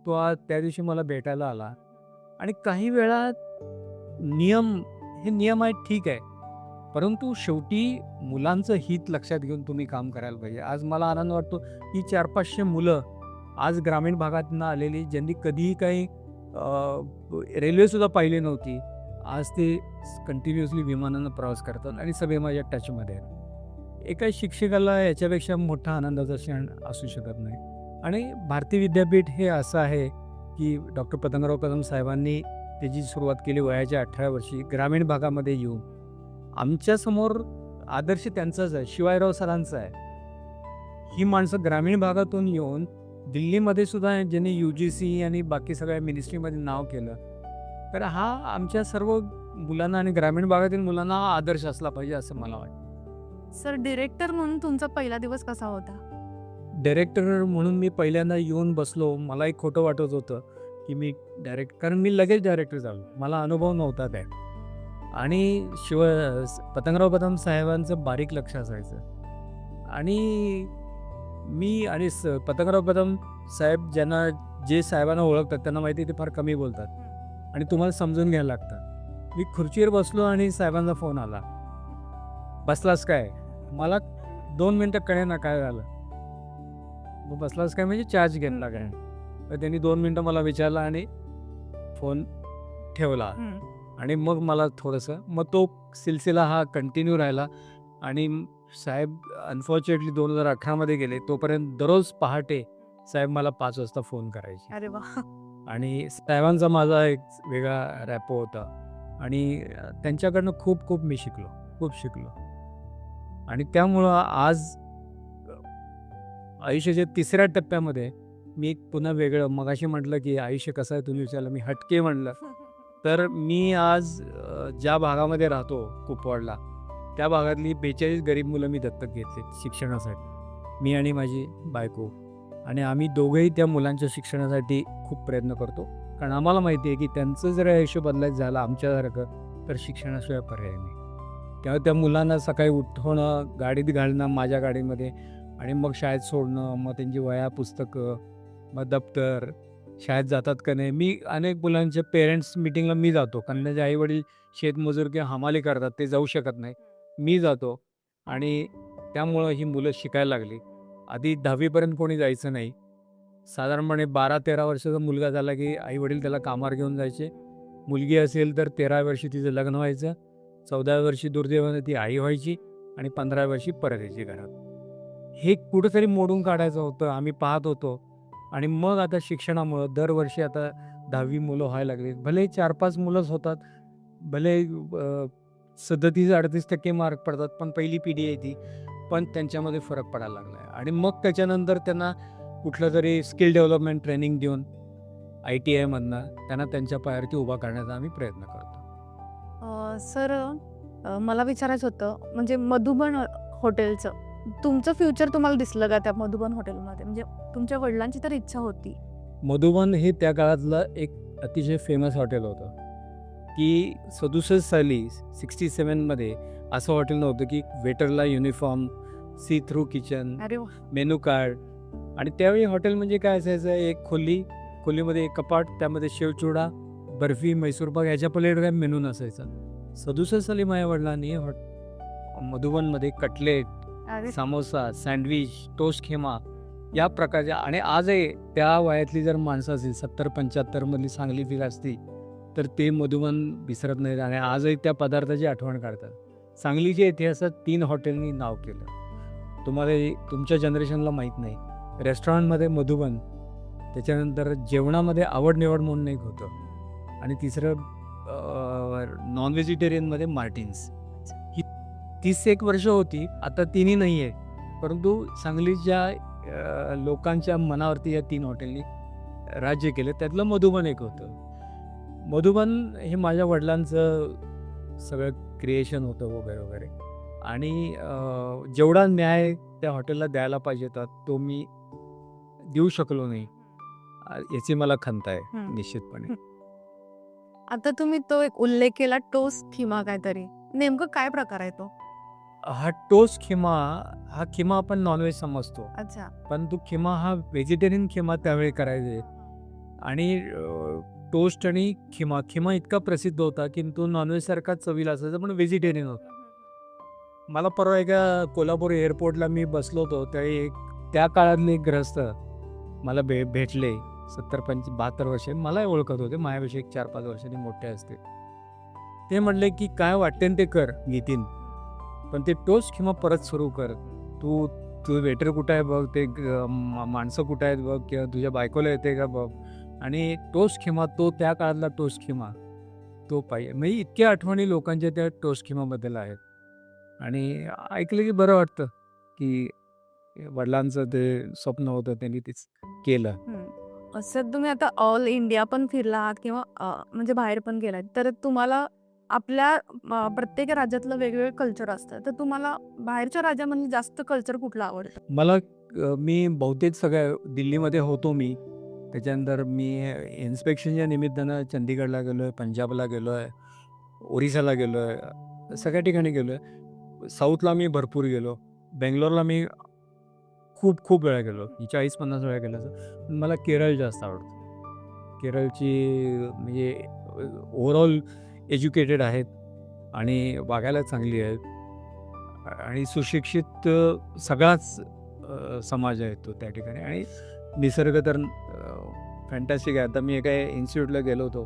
तो आज त्या दिवशी मला भेटायला आला. आणि काही वेळा नियम आहेत ठीक आहे. परंतु शेवटी मुलांचं हित लक्षात घेऊन तुम्ही काम करायला पाहिजे. आज मला आनंद वाटतो की 400-500 मुलं आज ग्रामीण भागातनं आलेली ज्यांनी कधीही काही रेल्वेसुद्धा पाहिली नव्हती. आज ते कंटिन्युअसली विमानानं प्रवास करतात आणि सगळे माझ्या टचमध्ये आहेत. एका शिक्षकाला याच्यापेक्षा मोठा आनंदाचा क्षण असू शकत नाही. आणि भारतीय विद्यापीठ हे असं आहे की डॉक्टर पतंगराव कदम साहेबांनी त्याची सुरुवात केली वयाच्या 18 वर्षी ग्रामीण भागामध्ये येऊन. आमच्यासमोर आदर्श त्यांचाच आहे, शिवाजीराव सरांचा आहे. ही माणसं ग्रामीण भागातून येऊन दिल्लीमध्ये सुद्धा ज्यांनी UGC आणि बाकी सगळ्या मिनिस्ट्रीमध्ये नाव केलं. तर हा आमच्या सर्व मुलांना आणि ग्रामीण भागातील मुलांना हा आदर्श असला पाहिजे असं मला वाटतं. सर, डिरेक्टर म्हणून तुमचा पहिला दिवस कसा होता? डायरेक्टर म्हणून मी पहिल्यांदा येऊन बसलो. मलाही खोटं वाटत होतं की मी कारण मी लगेच डायरेक्टर झालो. मला अनुभव नव्हता काय. आणि पतंगराव कदम साहेबांचं बारीक लक्ष असायचं. आणि मी आणि पतंगराव कदम साहेब जे साहेबांना ओळखतात त्यांना माहिती ते फार कमी बोलतात आणि तुम्हाला समजून घ्यायला लागतं. मी खुर्चीवर बसलो आणि साहेबांचा फोन आला. बसलास काय? मला 2 मिनटं कळेना काय झालं. मग बसलास काय म्हणजे चार्ज घेतला काय. तर त्यांनी 2 मिनटं मला विचारलं आणि फोन ठेवला. आणि मग मला थोडंसं मग तो सिलसिला हा कंटिन्यू राहिला. आणि साहेब अनफॉर्च्युनेटली 2018मध्ये गेले. तोपर्यंत दररोज पहाटे साहेब मला 5 वाजता फोन करायचे. अरे वा. आणि साहेबांचा माझा एक वेगळा रॅपो होता. आणि त्यांच्याकडनं खूप मी शिकलो. आणि त्यामुळं आज आयुष्याच्या 3ऱ्या टप्प्यामध्ये मी पुन्हा वेगळं मगाशी म्हटलं की आयुष्य कसं आहे तुम्ही विचारलं, मी हटके म्हणलं. तर मी आज ज्या भागामध्ये राहतो कुपवाडला त्या भागातली 42 गरीब मुलं मी दत्तक घेतले शिक्षणासाठी. मी आणि माझी बायको. आणि आम्ही दोघंही त्या मुलांच्या शिक्षणासाठी खूप प्रयत्न करतो. कारण आम्हाला माहिती आहे की त्यांचं जर आयुष्य बदलायचं झालं आमच्यासारखं तर शिक्षणाशिवाय पर्याय नाही. तेव्हा त्या मुलांना सकाळी उठवणं, गाडीत घालणं माझ्या गाडीमध्ये आणि मग शाळेत सोडणं, मग त्यांची वह्या पुस्तकं, मग दप्तर, शाळेत जातात का नाही. मी अनेक मुलांच्या पेरेंट्स मीटिंगला मी जातो कारण त्याचे आईवडील शेतमजूर किंवा हमाली करतात, ते जाऊ शकत नाही. मी जातो आणि त्यामुळं ही मुलं शिकायला लागली. आधी 10वीपर्यंत कोणी जायचं नाही. साधारणपणे 12-13 वर्षाचा मुलगा झाला की आईवडील त्याला कामावर घेऊन जायचे. मुलगी असेल तर 13व्या वर्षी तिचं लग्न व्हायचं. 14व्या वर्षी दुर्दैवाने ती आई व्हायची आणि 15व्या वर्षी परत यायची घरात. हे कुठंतरी मोडून काढायचं होतं, आम्ही पाहत होतो. आणि मग आता शिक्षणामुळं दरवर्षी आता 10वी मुलं व्हायला लागली. भले 4-5 मुलंच होतात, भले 37-38% मार्क पडतात, पण पहिली पिढी आहे ती. पण त्यांच्यामध्ये फरक पडायला लागला आहे. आणि मग त्याच्यानंतर त्यांना कुठलं तरी स्किल डेव्हलपमेंट ट्रेनिंग देऊन ITIमधनं त्यांना त्यांच्या पायावरती उभा करण्याचा आम्ही प्रयत्न करतो. सर, मला विचारायचं होतं म्हणजे मधुबन हॉटेलचं तुमचं फ्युचर तुम्हाला दिसलं का त्या मधुबन हॉटेलमध्ये? म्हणजे तुमच्या वडिलांची तर इच्छा होती. मधुबन हे त्या काळातलं एक अतिशय फेमस हॉटेल होतं की 67 साली 67मध्ये असं हॉटेल नव्हतं की वेटरला युनिफॉर्म, सी थ्रू किचन, अरे वा. Menu card. आणि त्यावेळी हॉटेल म्हणजे काय असायचं, एक खोलीमध्ये एक कपाट, त्यामध्ये शेवचिवडा, बर्फी, मैसूरपाक, ह्याच्या पलीकडे काय मेनू नसायचा. 67 साली माझ्या वडिलांनी मधुबनमध्ये कटलेट, समोसा, सँडविच, टोस्ट खेमा या प्रकारच्या. आणि आजही त्या वयातली जर माणसं असतील 70-75मधली चांगली पिढी असती तर ते मधुबन विसरत नाहीत आणि आजही त्या पदार्थाची आठवण काढतात. सांगलीच्या इतिहासात 3 हॉटेलनी नाव केलं. तुम्हाला तुमच्या जनरेशनला माहीत नाही. रेस्टॉरंटमध्ये मधुबन, त्याच्यानंतर जेवणामध्ये आवड निवड म्हणून एक होतं आणि तिसरं नॉन व्हेजिटेरियनमध्ये मार्टिन्स ही 30 वर्ष होती. आता तिन्ही नाही आहे, परंतु सांगलीच्या लोकांच्या मनावरती या 3 हॉटेलनी राज्य केलं. त्यातलं मधुबन एक होतं. मधुबन हे माझ्या वडिलांचं सगळं क्रिएशन होतं वगैरे वगैरे, आणि जेवढा न्याय त्या हॉटेलला द्यायला पाहिजे होता तो मी देऊ शकलो नाही. याची मला खंत आहे निश्चितपणे. आता तुम्ही तो एक उल्लेख केला, टोस्ट खिमा काहीतरी, नेमकं काय प्रकार आहे तो? हा टोस्ट खिमा, हा खिमा आपण नॉनव्हेज समजतो, अच्छा. पण तो खिमा हा व्हेजिटेरियन खिमा त्यावेळी करायचे. आणि टोस्ट आणि खिमा, खिमा इतका प्रसिद्ध होता की तो नॉनव्हेजसारखा चवीला असायचा, पण व्हेजिटेरियन होता. मला परवा एका कोल्हापूर एअरपोर्टला मी बसलो होतो, त्या काळातले एक ग्रहस्थ मला भेटले. 72 वर्ष मलाही ओळखत होते, माझ्यापेक्षा एक 4-5 वर्षांनी मोठे असते. ते म्हणले की काय वाटेन ते कर नितीन, पण ते टोस्ट खिमा परत सुरू कर. तू वेटर कुठं आहे बघ, ते माणसं कुठं आहेत बघ, किंवा तुझ्या बायकोला येते का बघ, आणि टोस्ट खिमा, तो त्या काळातला टोस्ट खिमा तो पाहिजे. म्हणजे इतक्या आठवणी लोकांच्या त्या टोस्ट खिमाबद्दल आहेत. आणि ऐकलं की बरं वाटतं की वडिलांचं ते स्वप्न होतं, त्यांनी तेच केलं. असं तुम्ही आता ऑल इंडिया पण फिरला आहात किंवा म्हणजे बाहेर पण गेलात, तर तुम्हाला आपल्या प्रत्येक राज्यातलं वेगवेगळं कल्चर असतं, तर तुम्हाला बाहेरच्या राज्यामध्ये जास्त कल्चर कुठलं आवडतं? मला मी बहुतेक सगळ्या दिल्लीमध्ये होतो मी. त्याच्यानंतर मी इन्स्पेक्शनच्या निमित्तानं चंदीगडला गेलो आहे, पंजाबला गेलो आहे, ओरिसाला गेलो आहे, सगळ्या ठिकाणी गेलो आहे. साऊथला मी भरपूर गेलो. बेंगलोरला मी खूप वेळा गेलो, 40-50 वेळा गेलो असेल. पण मला केरळ जास्त आवडतं. केरळची म्हणजे ओव्हरऑल एज्युकेटेड आहेत आणि वागायला चांगली आहेत आणि सुशिक्षित सगळाच समाज आहे तो त्या ठिकाणी, आणि निसर्ग तर फॅन्टॅस्टिक आहे. आता मी एका इन्स्टिट्यूटला गेलो होतो,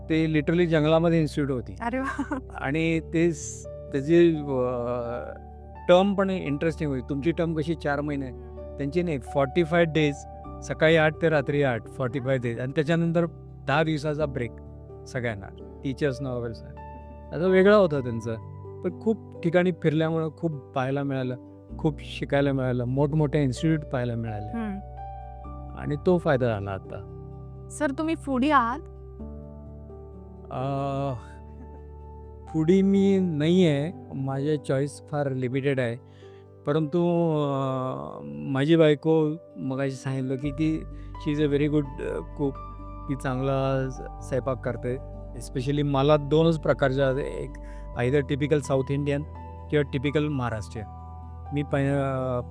ते लिटरली जंगलामध्ये इन्स्टिट्यूट होती, अरे वा. आणि त्याची टर्म पण इंटरेस्टिंग होती. तुमची टर्म कशी 4 महिने, त्यांची नाही, 45 डेज, सकाळी 8 ते रात्री 8, 45 डेज, आणि त्याच्यानंतर 10 दिवसाचा ब्रेक सगळ्यांना, टीचर्सना वगैरे. असं वेगळं होतं त्यांचं. पण खूप ठिकाणी फिरल्यामुळं खूप पाहायला मिळालं, खूप शिकायला मिळालं, मोठमोठ्या इन्स्टिट्यूट पाहायला मिळाले, आणि तो फायदा झाला आता. सर, तुम्ही फूडी आहात? फूडी मी नाही आहे, माझे चॉईस फार लिमिटेड आहे. परंतु माझी बायको मगाशी सांगितलं की she is a very good cook. ती चांगला स्वयंपाक करते. एस्पेशली मला 2च प्रकारच्या, एक आयदर टिपिकल साऊथ इंडियन किंवा टिपिकल महाराष्ट्रीयन. मी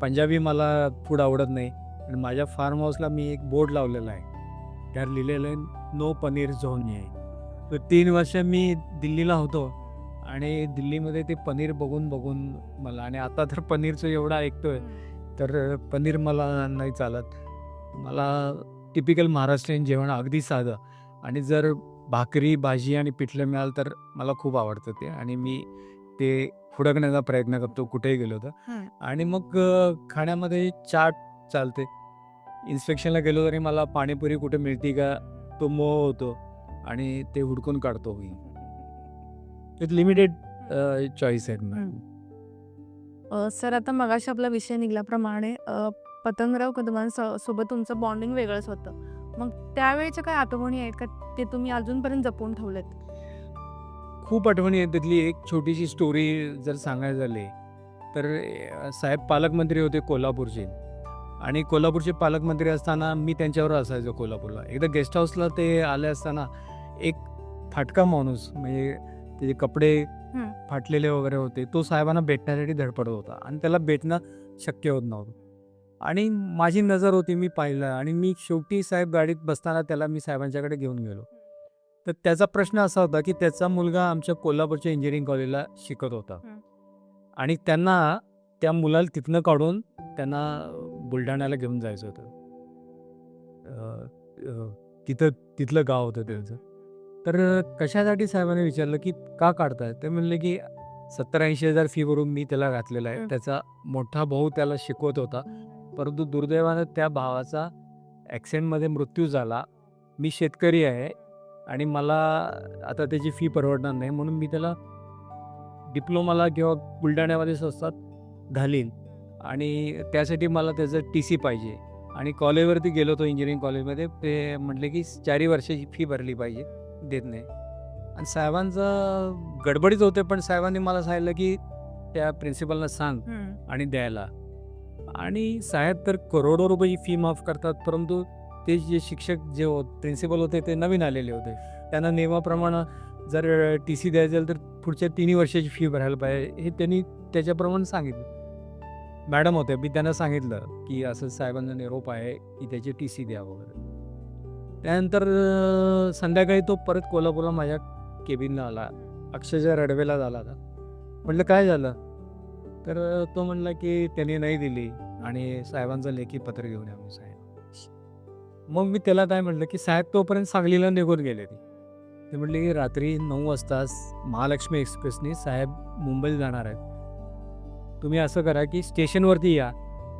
पंजाबी मला फूड आवडत नाही. आणि माझ्या फार्म हाऊसला मी एक बोर्ड लावलेला आहे, त्यावर लिहिलेलं आहे नो पनीर झोन आहे. तर 3 वर्ष मी दिल्लीला होतो, आणि दिल्लीमध्ये ते पनीर बघून मला, आणि आता तर पनीरचं एवढं ऐकतोय, तर पनीर मला नाही चालत. मला टिपिकल महाराष्ट्रीयन जेवण अगदी साधं, आणि जर भाकरी, भाजी आणि पिठलं मिळालं तर मला खूप आवडतं ते, आणि मी ते हुडकण्याचा प्रयत्न करतो कुठेही गेलो तर. आणि मग खाण्यामध्ये चाट चालते. इन्स्पेक्शनला गेलो तरी मला पाणीपुरी कुठे मिळते का तो मोह होतो, आणि ते हुडकून काढतो मी. विथ लिमिटेड चॉईस आहेत. सर, आता मगाशी आपला विषय निघाल्याप्रमाणे पतंगराव कदमांसोबत तुमचं बॉन्डिंग वेगळंच होतं. मग त्यावेळेच्या काही आठवणी आहेत का, ते तुम्ही अजूनपर्यंत जपून ठेवलेत? खूप आठवणी आहेत. त्यातली एक छोटीशी स्टोरी जर सांगायची झाली तर, साहेब पालकमंत्री होते कोल्हापूरचे, आणि कोल्हापूरचे पालकमंत्री असताना मी त्यांच्यावर असायचो कोल्हापूरला. एकदा गेस्ट हाऊसला ते आले असताना एक फाटका माणूस, म्हणजे त्याचे कपडे फाटलेले वगैरे होते, तो साहेबांना भेटण्यासाठी धडपडत होता, आणि त्याला भेटणं शक्य होत नव्हतं. आणि माझी नजर होती, मी पाहिलं, आणि मी शेवटी साहेब गाडीत बसताना त्याला मी साहेबांच्याकडे घेऊन गेलो. तर त्याचा प्रश्न असा होता की त्याचा मुलगा आमच्या कोल्हापूरच्या इंजिनिअरिंग कॉलेजला शिकत होता, आणि त्यांना त्या मुलाला तिथनं काढून त्यांना बुलढाण्याला घेऊन जायचं होतं. तिथलं गाव होतं त्यांचं. तर कशासाठी साहेबांनी विचारलं की का काढताय, ते म्हणले की 70-80 हजार फी भरून मी त्याला घातलेला आहे. त्याचा मोठा भाऊ त्याला शिकवत होता, परंतु दुर्दैवानं त्या भावाचा ॲक्सिडेंटमध्ये मृत्यू झाला. मी शेतकरी आहे, आणि मला आता त्याची फी परवडणार नाही, म्हणून मी त्याला डिप्लोमाला किंवा बुलढाण्यामध्ये संस्थात घालीन आणि त्यासाठी मला त्याचं टी-सी पाहिजे. आणि कॉलेजवरती गेलो होतो इंजिनिअरिंग कॉलेजमध्ये. ते म्हटले की 4 वर्षाची फी भरली पाहिजे, देत नाही. आणि साहेबांचं गडबडीत होते, पण साहेबांनी मला सांगितलं की त्या प्रिन्सिपलला सांग आणि द्यायला. आणि साहेब तर करोडो रुपये फी माफ करतात, परंतु ते जे शिक्षक जे प्रिन्सिपल होते ते नवीन आलेले होते. त्यांना नियमाप्रमाणे जर टी-सी द्यायचं असेल तर पुढच्या 3 वर्षाची फी भरायला पाहिजे, हे त्यांनी त्याच्याप्रमाणे सांगितलं. मॅडम होत्या, मी त्यांना सांगितलं की असं साहेबांचा निरोप आहे की त्याची टी-सी द्या वगैरे. त्यानंतर संध्याकाळी तो परत कोल्हापूरला माझ्या केबिनला आला, अक्षरशः रडवेला झाला होता. म्हटलं काय झालं? तर तो म्हणला की त्याने नाही दिली आणि साहेबांचं लेखी पत्र घेऊन या म्हणून सांगितलं. मग मी त्याला काय म्हटलं की साहेब तोपर्यंत सांगलीला निघून गेले. ते म्हटले की रात्री 9 वाजता महालक्ष्मी एक्सप्रेसने साहेब मुंबईला जाणार आहेत. तुम्ही असं करा की स्टेशनवरती या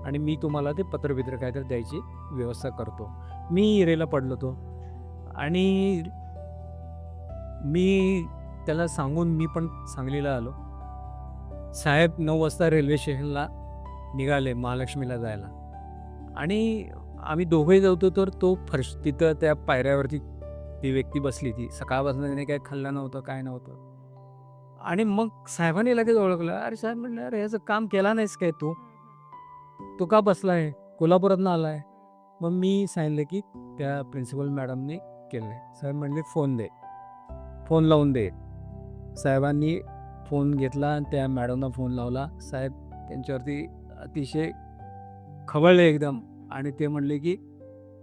आणि मी तुम्हाला ते पत्रबित्र काहीतरी द्यायची व्यवस्था करतो. मी इरेला पडलो होतो आणि मी त्याला सांगून मी पण सांगलीला आलो. साहेब 9 वाजता रेल्वे स्टेशनला निघाले महालक्ष्मीला जायला आणि आम्ही दोघंही जातो. तर तो तिथं त्या पायऱ्यावरती ती व्यक्ती बसली. ती सकाळपासून त्याने काही खाल्लं नव्हतं, काय नव्हतं. आणि मग साहेबांनी लगेच ओळखलं. अरे साहेब म्हणलं, अरे याचं काम केला नाहीस काय तू? तो का बसला आहे? कोल्हापुरातनं आला आहे. मग मी सांगितलं की त्या प्रिन्सिपल मॅडमने केलं आहे. साहेब म्हणले फोन दे, फोन लावून दे. साहेबांनी फोन घेतला आणि त्या मॅडमला फोन लावला. साहेब त्यांच्यावरती अतिशय खवळले एकदम आणि ते म्हणले की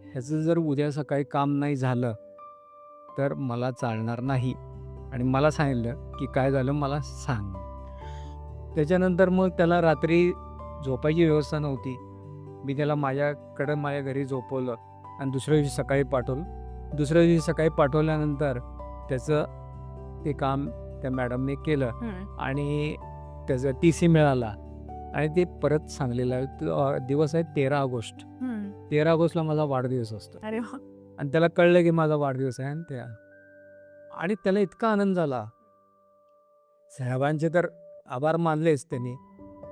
ह्याचं जर उद्या सकाळी काम नाही झालं तर मला चालणार नाही. आणि मला सांगितलं की काय झालं मला सांग. त्याच्यानंतर मग त्याला रात्री झोपायची व्यवस्था नव्हती. मी त्याला माझ्या घरी झोपवलं आणि दुसऱ्या दिवशी सकाळी पाठवलं. दुसऱ्या दिवशी सकाळी पाठवल्यानंतर त्याचं ते काम त्या मॅडमने केलं आणि त्याचा टी-सी मिळाला आणि ते परत सांगलीला. दिवस आहे 13 ऑगस्ट. 13 ऑगस्टला माझा वाढदिवस असतो अरे वा. आणि त्याला कळलं की माझा वाढदिवस आहे आणि त्याला इतका आनंद झाला. साहेबांचे तर आभार मानलेच त्यांनी,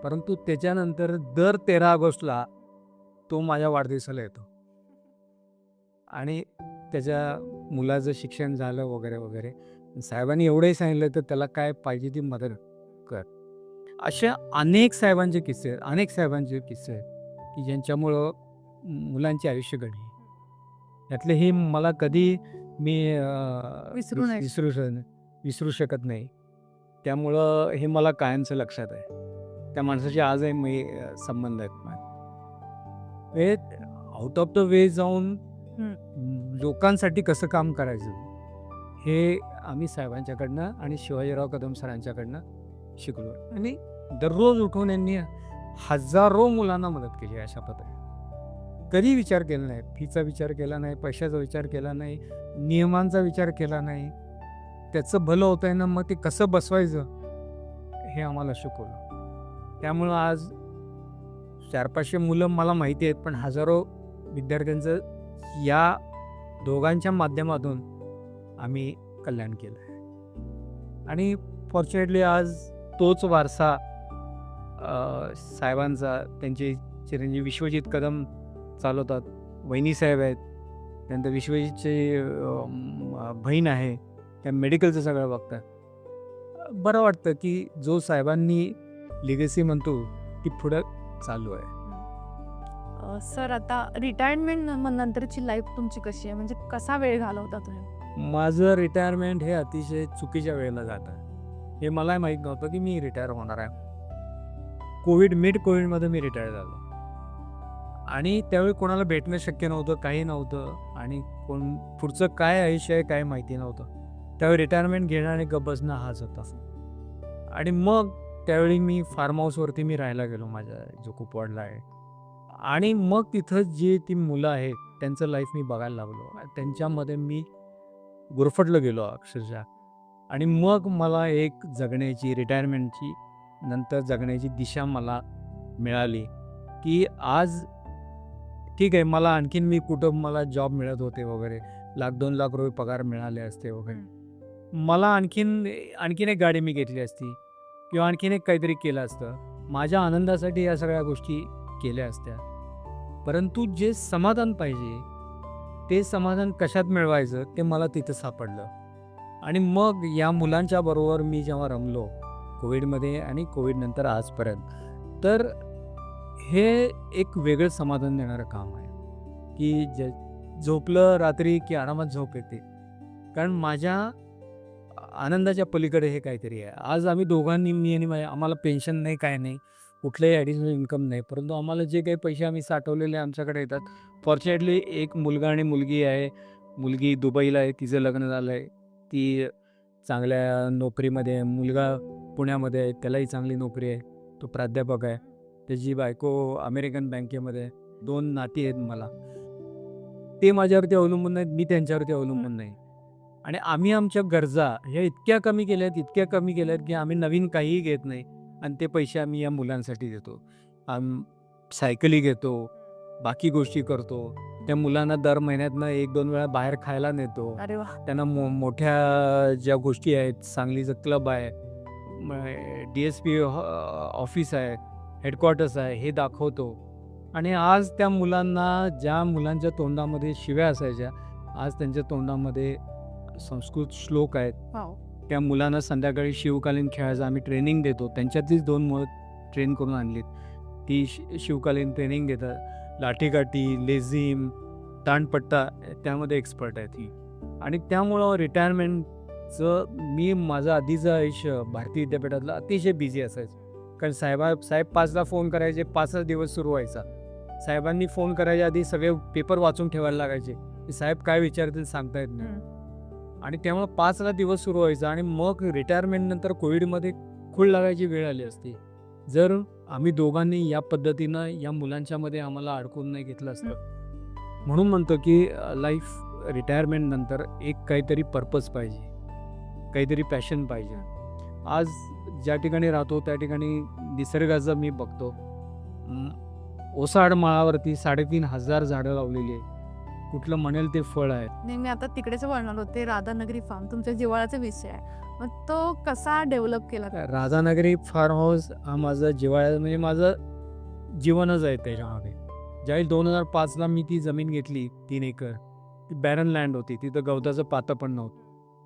परंतु त्याच्यानंतर दर 13 ऑगस्टला तो माझ्या वाढदिवसाला येतो आणि त्याच्या मुलाचं शिक्षण झालं वगैरे वगैरे. साहेबांनी एवढंही सांगितलं तर त्याला काय पाहिजे ती मदत कर. अशा अनेक साहेबांचे किस्से आहेत की ज्यांच्यामुळं मुलांचे आयुष्य घडले. यातले हे मला कधी मी विसरू शकत नाही. त्यामुळं हे मला कायमचं लक्षात आहे. त्या माणसाशी आजही मी संबंध आहेत. हे आउट ऑफ द वे जाऊन लोकांसाठी कसं काम करायचं हे आम्ही साहेबांच्याकडनं आणि शिवाजीराव कदम सरांच्याकडनं शिकलो. आणि दररोज उठून यांनी हजारो मुलांना मदत केली अशा पद्धतीने. कधी विचार केला नाही, फीचा विचार केला नाही, पैशाचा विचार केला नाही, नियमांचा विचार केला नाही. त्याचं भलं होतंय ना, मग ते कसं बसवायचं हे आम्हाला शिकवलं. त्यामुळं आज 400-500 मुलं मला माहिती आहेत, पण हजारो विद्यार्थ्यांचं या दोघांच्या माध्यमातून आम्ही कल्याण केलं आहे. आणि फॉर्च्युनेटली आज तोच वारसा साहेबांचा, त्यांचे चिरंजीव विश्वजित कदम चालवतात. वहिनी साहेब आहेत, त्यानंतर विश्वजितचे बहीण आहे, त्या मेडिकलचं सगळं बघतात. बरं वाटतं की जो साहेबांनी लिगसी म्हणतो ती पुढं चालू आहे. सर, आता रिटायरमेंट नंतरची लाईफ तुमची कशी आहे? म्हणजे कसा वेळ घालवता तुम्ही? माझं रिटायरमेंट हे अतिशय चुकीच्या वेळेला जातं. हे मलाही माहीत नव्हतं की मी रिटायर होणार आहे. मिड कोविडमध्ये मी रिटायर झालो आणि त्यावेळी कोणाला भेटणं शक्य नव्हतं, काही नव्हतं आणि पुढचं काय आयुष्य आहे काय माहिती नव्हतं. त्यावेळी रिटायरमेंट घेणं आणि गप्प बसणं हाच होता. आणि मग त्यावेळी मी फार्म हाऊसवरती मी राहायला गेलो, माझ्या जो कुपवाडला आहे. आणि मग तिथं जी ती मुलं आहेत त्यांचं लाईफ मी बघायला लागलो. त्यांच्यामध्ये मी गुरफटलं गेलो अक्षरशः. आणि मग मला एक रिटायरमेंटची नंतर जगण्याची दिशा मला मिळाली की आज ठीक आहे, मला आणखीन मला जॉब मिळत होते वगैरे, 1,00,000-2,00,000 पगार मिळाले असते वगैरे. मला आणखीन एक गाडी मी घेतली असती किंवा आणखीन एक काहीतरी केलं असतं. माझ्या आनंदासाठी या सगळ्या गोष्टी केल्या असत्या. परंतु जे समाधान पाहिजे, ते समाधान कशात मिळवायचं ते मला तिथं सापडलं. आणि मग या मुलांच्या बरोबर मी जेव्हा रमलो कोविडमध्ये आणि कोविडनंतर आजपर्यंत, तर हे एक वेगळं समाधान देणारं काम आहे, की झोपलं रात्री की आरामात झोप येते. कारण माझ्या आनंदाच्या पलीकडे हे काहीतरी आहे. आज आम्ही दोघांनी, मी आणि आम्हाला पेन्शन नाही, काय नाही, कुठलंही ॲडिशनल इन्कम नाही. परंतु आम्हाला जे काही पैसे आम्ही साठवलेले आमच्याकडे येतात. फॉर्च्युनेटली एक मुलगा आणि मुलगी आहे. मुलगी दुबईला आहे, तिचं लग्न झालं आहे. ती चांगल्या नोकरीमध्ये आहे. मुलगा पुण्यामध्ये आहे, त्यालाही चांगली नोकरी आहे. तो प्राध्यापक आहे. त्याची बायको अमेरिकन बँकेमध्ये आहे. 2 नाती आहेत मला. ते माझ्यावरती अवलंबून नाहीत, मी त्यांच्यावरती अवलंबून नाही. आणि आम्ही आमच्या गरजा ह्या इतक्या कमी केल्यात, की आम्ही नवीन काहीही घेत नाही आणि ते पैसे आम्ही या मुलांसाठी देतो. सायकली घेतो, बाकी गोष्टी करतो. त्या मुलांना दर महिन्यातनं 1-2 वेळा बाहेर खायला नेतो. अरे वाह! त्यांना मोठ्या ज्या गोष्टी आहेत, सांगलीचं क्लब आहे, DSP ऑफिस आहे, हेडक्वार्टर्स आहे, हे दाखवतो. आणि आज त्या मुलांना, ज्या मुलांच्या तोंडामध्ये शिव्या असायच्या, आज त्यांच्या तोंडामध्ये संस्कृत श्लोक आहेत. वॉव! त्या मुलांना संध्याकाळी शिवकालीन खेळायचं आम्ही ट्रेनिंग देतो. त्यांच्यातलीच 2 मुलं ट्रेन करून आणलीत. ती शिवकालीन ट्रेनिंग देतात. लाठीकाठी, लेझिम, ताणपट्टा त्यामध्ये एक्सपर्ट आहे ती. आणि त्यामुळं रिटायरमेंटचं माझं आधीचं आयुष्य भारतीय विद्यापीठातलं अतिशय बिझी असायचं. कारण साहेब 5ला फोन करायचे, 5चा दिवस सुरू व्हायचा. साहेबांनी फोन करायच्या आधी सगळे पेपर वाचून ठेवायला लागायचे, की साहेब काय विचारतील सांगता येत नाही. आणि त्यामुळं 5ला दिवस सुरू व्हायचा. आणि मग रिटायरमेंटनंतर कोविडमध्ये खूळ लागायची वेळ आली असती, जर आम्ही दोघांनी या पद्धतीनं या मुलांच्यामध्ये आम्हाला अडकून नाही घेतलं असतं. म्हणून म्हणतो की लाईफ रिटायरमेंटनंतर एक काहीतरी पर्पज पाहिजे, काहीतरी पॅशन पाहिजे. आज ज्या ठिकाणी राहतो त्या ठिकाणी निसर्गाचं मी बघतो. ओसाड माळावरती 3,500 झाडं लावलेली आहे. कुठलं म्हणेल ते फळ आहे. नाही, मी आता तिकडेच वळणार होते. राधानगरी फार्म तुमच्या जिव्हाळ्याचा विषय आहे. मग तो कसा डेव्हलप केला? राधानगरी फार्म हाऊस हा माझा जिव्हाळ्या, म्हणजे माझं जीवनच आहे त्याच्यामागे. ज्यावेळी 2005ला मी ती जमीन घेतली 3 एकर, ती बॅरन लँड होती. तिथं गवताचं पातं पण नव्हतं.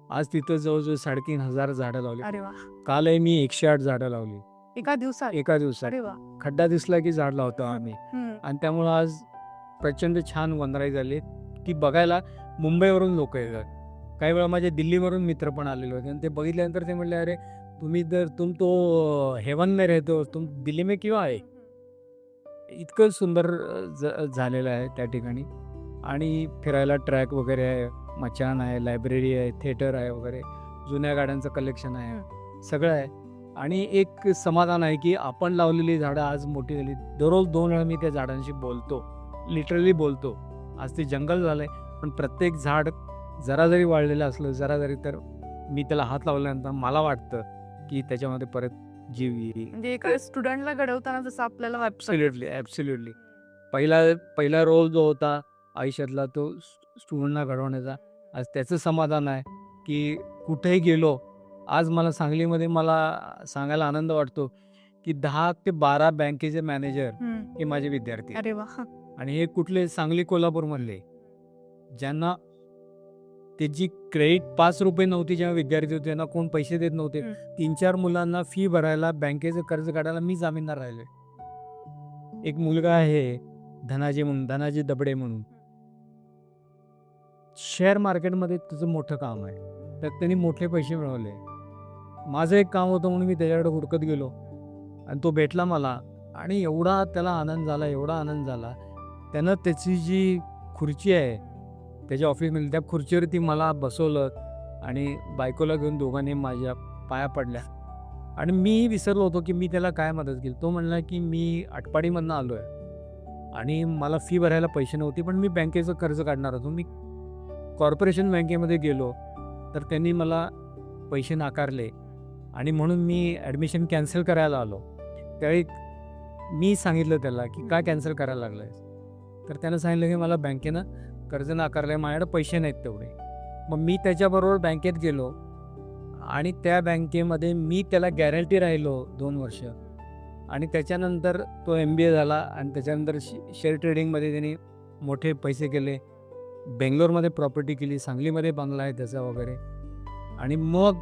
आज तिथं जवळजवळ 3,500 झाडं लावली. अरे वा! कालही मी 108 झाडं लावली एका दिवसात? एका दिवसात. अरे वा! खड्डा दिसला की झाड लावतो आम्ही. आणि त्यामुळं आज प्रचंड छान वनराई झाली. ती बघायला मुंबईवरून लोक येतात. काही वेळा माझे दिल्लीवरून मित्र पण आलेले होते. आणि ते बघितल्यानंतर ते म्हणले, अरे तुम तो हेवन में रहते हो, तुम दिल्ली में क्यों आए? इतकं सुंदर झालेलं आहे त्या ठिकाणी. आणि फिरायला ट्रॅक वगैरे आहे, मचान आहे, लायब्ररी आहे, थिएटर आहे वगैरे, जुन्या गाड्यांचं कलेक्शन आहे, सगळं आहे. आणि एक समाधान आहे की आपण लावलेली झाडं आज मोठी झाली. दररोज 2 वेळा मी त्या झाडांशी बोलतो, लिटरली बोलतो. आज ते जंगल झालं आहे, पण प्रत्येक झाड जरा जरी वाढलेलं असलं, जरा जरी, तर मी त्याला हात लावल्यानंतर मला वाटतं की त्याच्यामध्ये परत जीव येईल. म्हणजे एका स्टुडंटला घडवताना जसं आपल्याला वाटतं. ॲब्सोल्युटली. पहिला रोल जो होता आयुष्यातला, तो स्टुडंटला घडवण्याचा, आज त्याचं समाधान आहे की कुठेही गेलो. आज मला सांगलीमध्ये मला सांगायला आनंद वाटतो की 10 ते 12 बँकेचे मॅनेजर हे माझे विद्यार्थी. अरे वा! आणि हे कुठले? सांगली कोल्हापूरमधले, ज्यांना त्याची क्रेडिट 5 रुपये नव्हती. जेव्हा विद्यार्थी होते त्यांना कोण पैसे देत नव्हते. 3-4 मुलांना फी भरायला, बँकेचं कर्ज काढायला मी जामीनदार राहिले. एक मुलगा आहे धनाजी दबडे म्हणून, शेअर मार्केटमध्ये तुझं मोठं काम आहे, तर त्यांनी मोठे पैसे मिळवले. माझं एक काम होतं म्हणून मी त्याच्याकडे हुडकत गेलो आणि तो भेटला मला. आणि एवढा त्याला आनंद झाला. त्यानं त्याची जी खुर्ची आहे त्याच्या ऑफिसमध्ये, त्या खुर्चीवरती मला बसवलं आणि बायकोला घेऊन दोघांनी माझ्या पाया पडल्या. आणि मी विसरलो होतो की मी त्याला काय मदत केली. तो म्हणला की मी आटपाडीमधनं आलो आहे आणि मला फी भरायला पैसे नव्हते, पण मी बँकेचं कर्ज काढणार होतो. मी कॉर्पोरेशन बँकेमध्ये गेलो तर त्यांनी मला पैसे नाकारले आणि म्हणून मी ॲडमिशन कॅन्सल करायला आलो. त्यावेळी मी सांगितलं त्याला की काय कॅन्सल करायला लागलं आहे. तर त्यानं सांगितलं की मला बँकेनं कर्ज नाकारलं आहे, माझ्याकडे पैसे नाहीत तेवढे. मग मी त्याच्याबरोबर बँकेत गेलो आणि त्या बँकेमध्ये मी त्याला गॅरंटी राहिलो 2 वर्ष आणि त्याच्यानंतर तो MBA झाला आणि त्याच्यानंतर शेअर ट्रेडिंगमध्ये त्यांनी मोठे पैसे केले. बेंगलोरमध्ये प्रॉपर्टी केली, सांगलीमध्ये बंगला आहे त्याचा वगैरे. आणि मग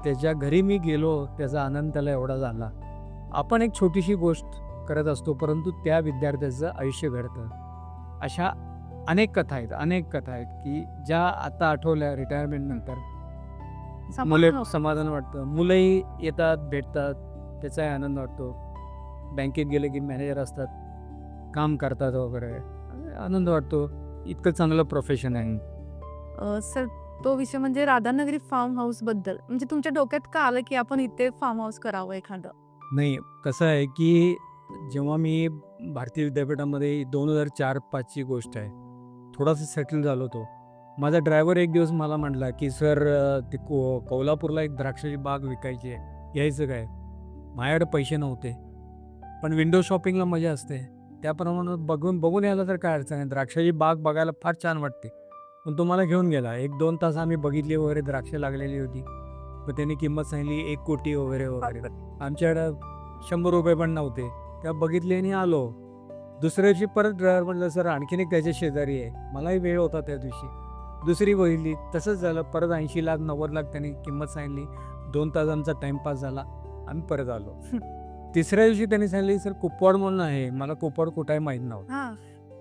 त्याच्या घरी मी गेलो, त्याचा आनंद त्याला एवढा झाला. आपण एक छोटीशी गोष्ट करत असतो, परंतु त्या विद्यार्थ्याचं आयुष्य घडतं. अशा अनेक कथा आहेत की ज्या आता आठवल्या रिटायरमेंटनंतर समाधान वाटतं. मुलंही येतात, भेटतात, त्याचाही आनंद वाटतो. बँकेत गेले की मॅनेजर असतात, काम करतात वगैरे, आनंद वाटतो. इतकं चांगलं प्रोफेशन आहे. सर, तो विषय म्हणजे राधानगरी फार्म हाऊस बद्दल म्हणजे तुमच्या डोक्यात का आलं की आपण इथे फार्म हाऊस करावं एखादं? नाही, कसं आहे की जेव्हा मी भारतीय विद्यापीठामध्ये 2004-5ची गोष्ट आहे, थोडासा सेटल झालो होतो. माझा ड्रायव्हर एक दिवस मला म्हटला की सर, ते कोल्हापूरला एक द्राक्षाची बाग विकायची आहे, यायचं काय? माझ्याकडे पैसे नव्हते, पण विंडो शॉपिंगला मजा असते. त्याप्रमाणे बघून यायला तर काय अडचण आहे. द्राक्षाची बाग बघायला फार छान वाटते. पण तो मला घेऊन गेला. 1-2 तास आम्ही बघितली वगैरे, द्राक्ष लागलेली होती. मग त्यांनी किंमत सांगितली 1 कोटी वगैरे. आमच्याकडं ₹100 पण नव्हते. तेव्हा बघितले आणि आलो. दुसऱ्या दिवशी परत ड्रायव्हर म्हटलं सर, आणखीन एक त्याच्या शेजारी आहे. मलाही वेळ होता त्या दिवशी. दुसरी बघितली, तसंच झालं. परत 80 लाख 90 लाख त्यांनी किंमत सांगितली. 2 तास आमचा टाईमपास झाला. आम्ही परत आलो. तिसऱ्या दिवशी त्यांनी सांगितलं सर, कुपवाड म्हणून आहे. मला कुपवाड कुठं आहे माहीत नव्हतं.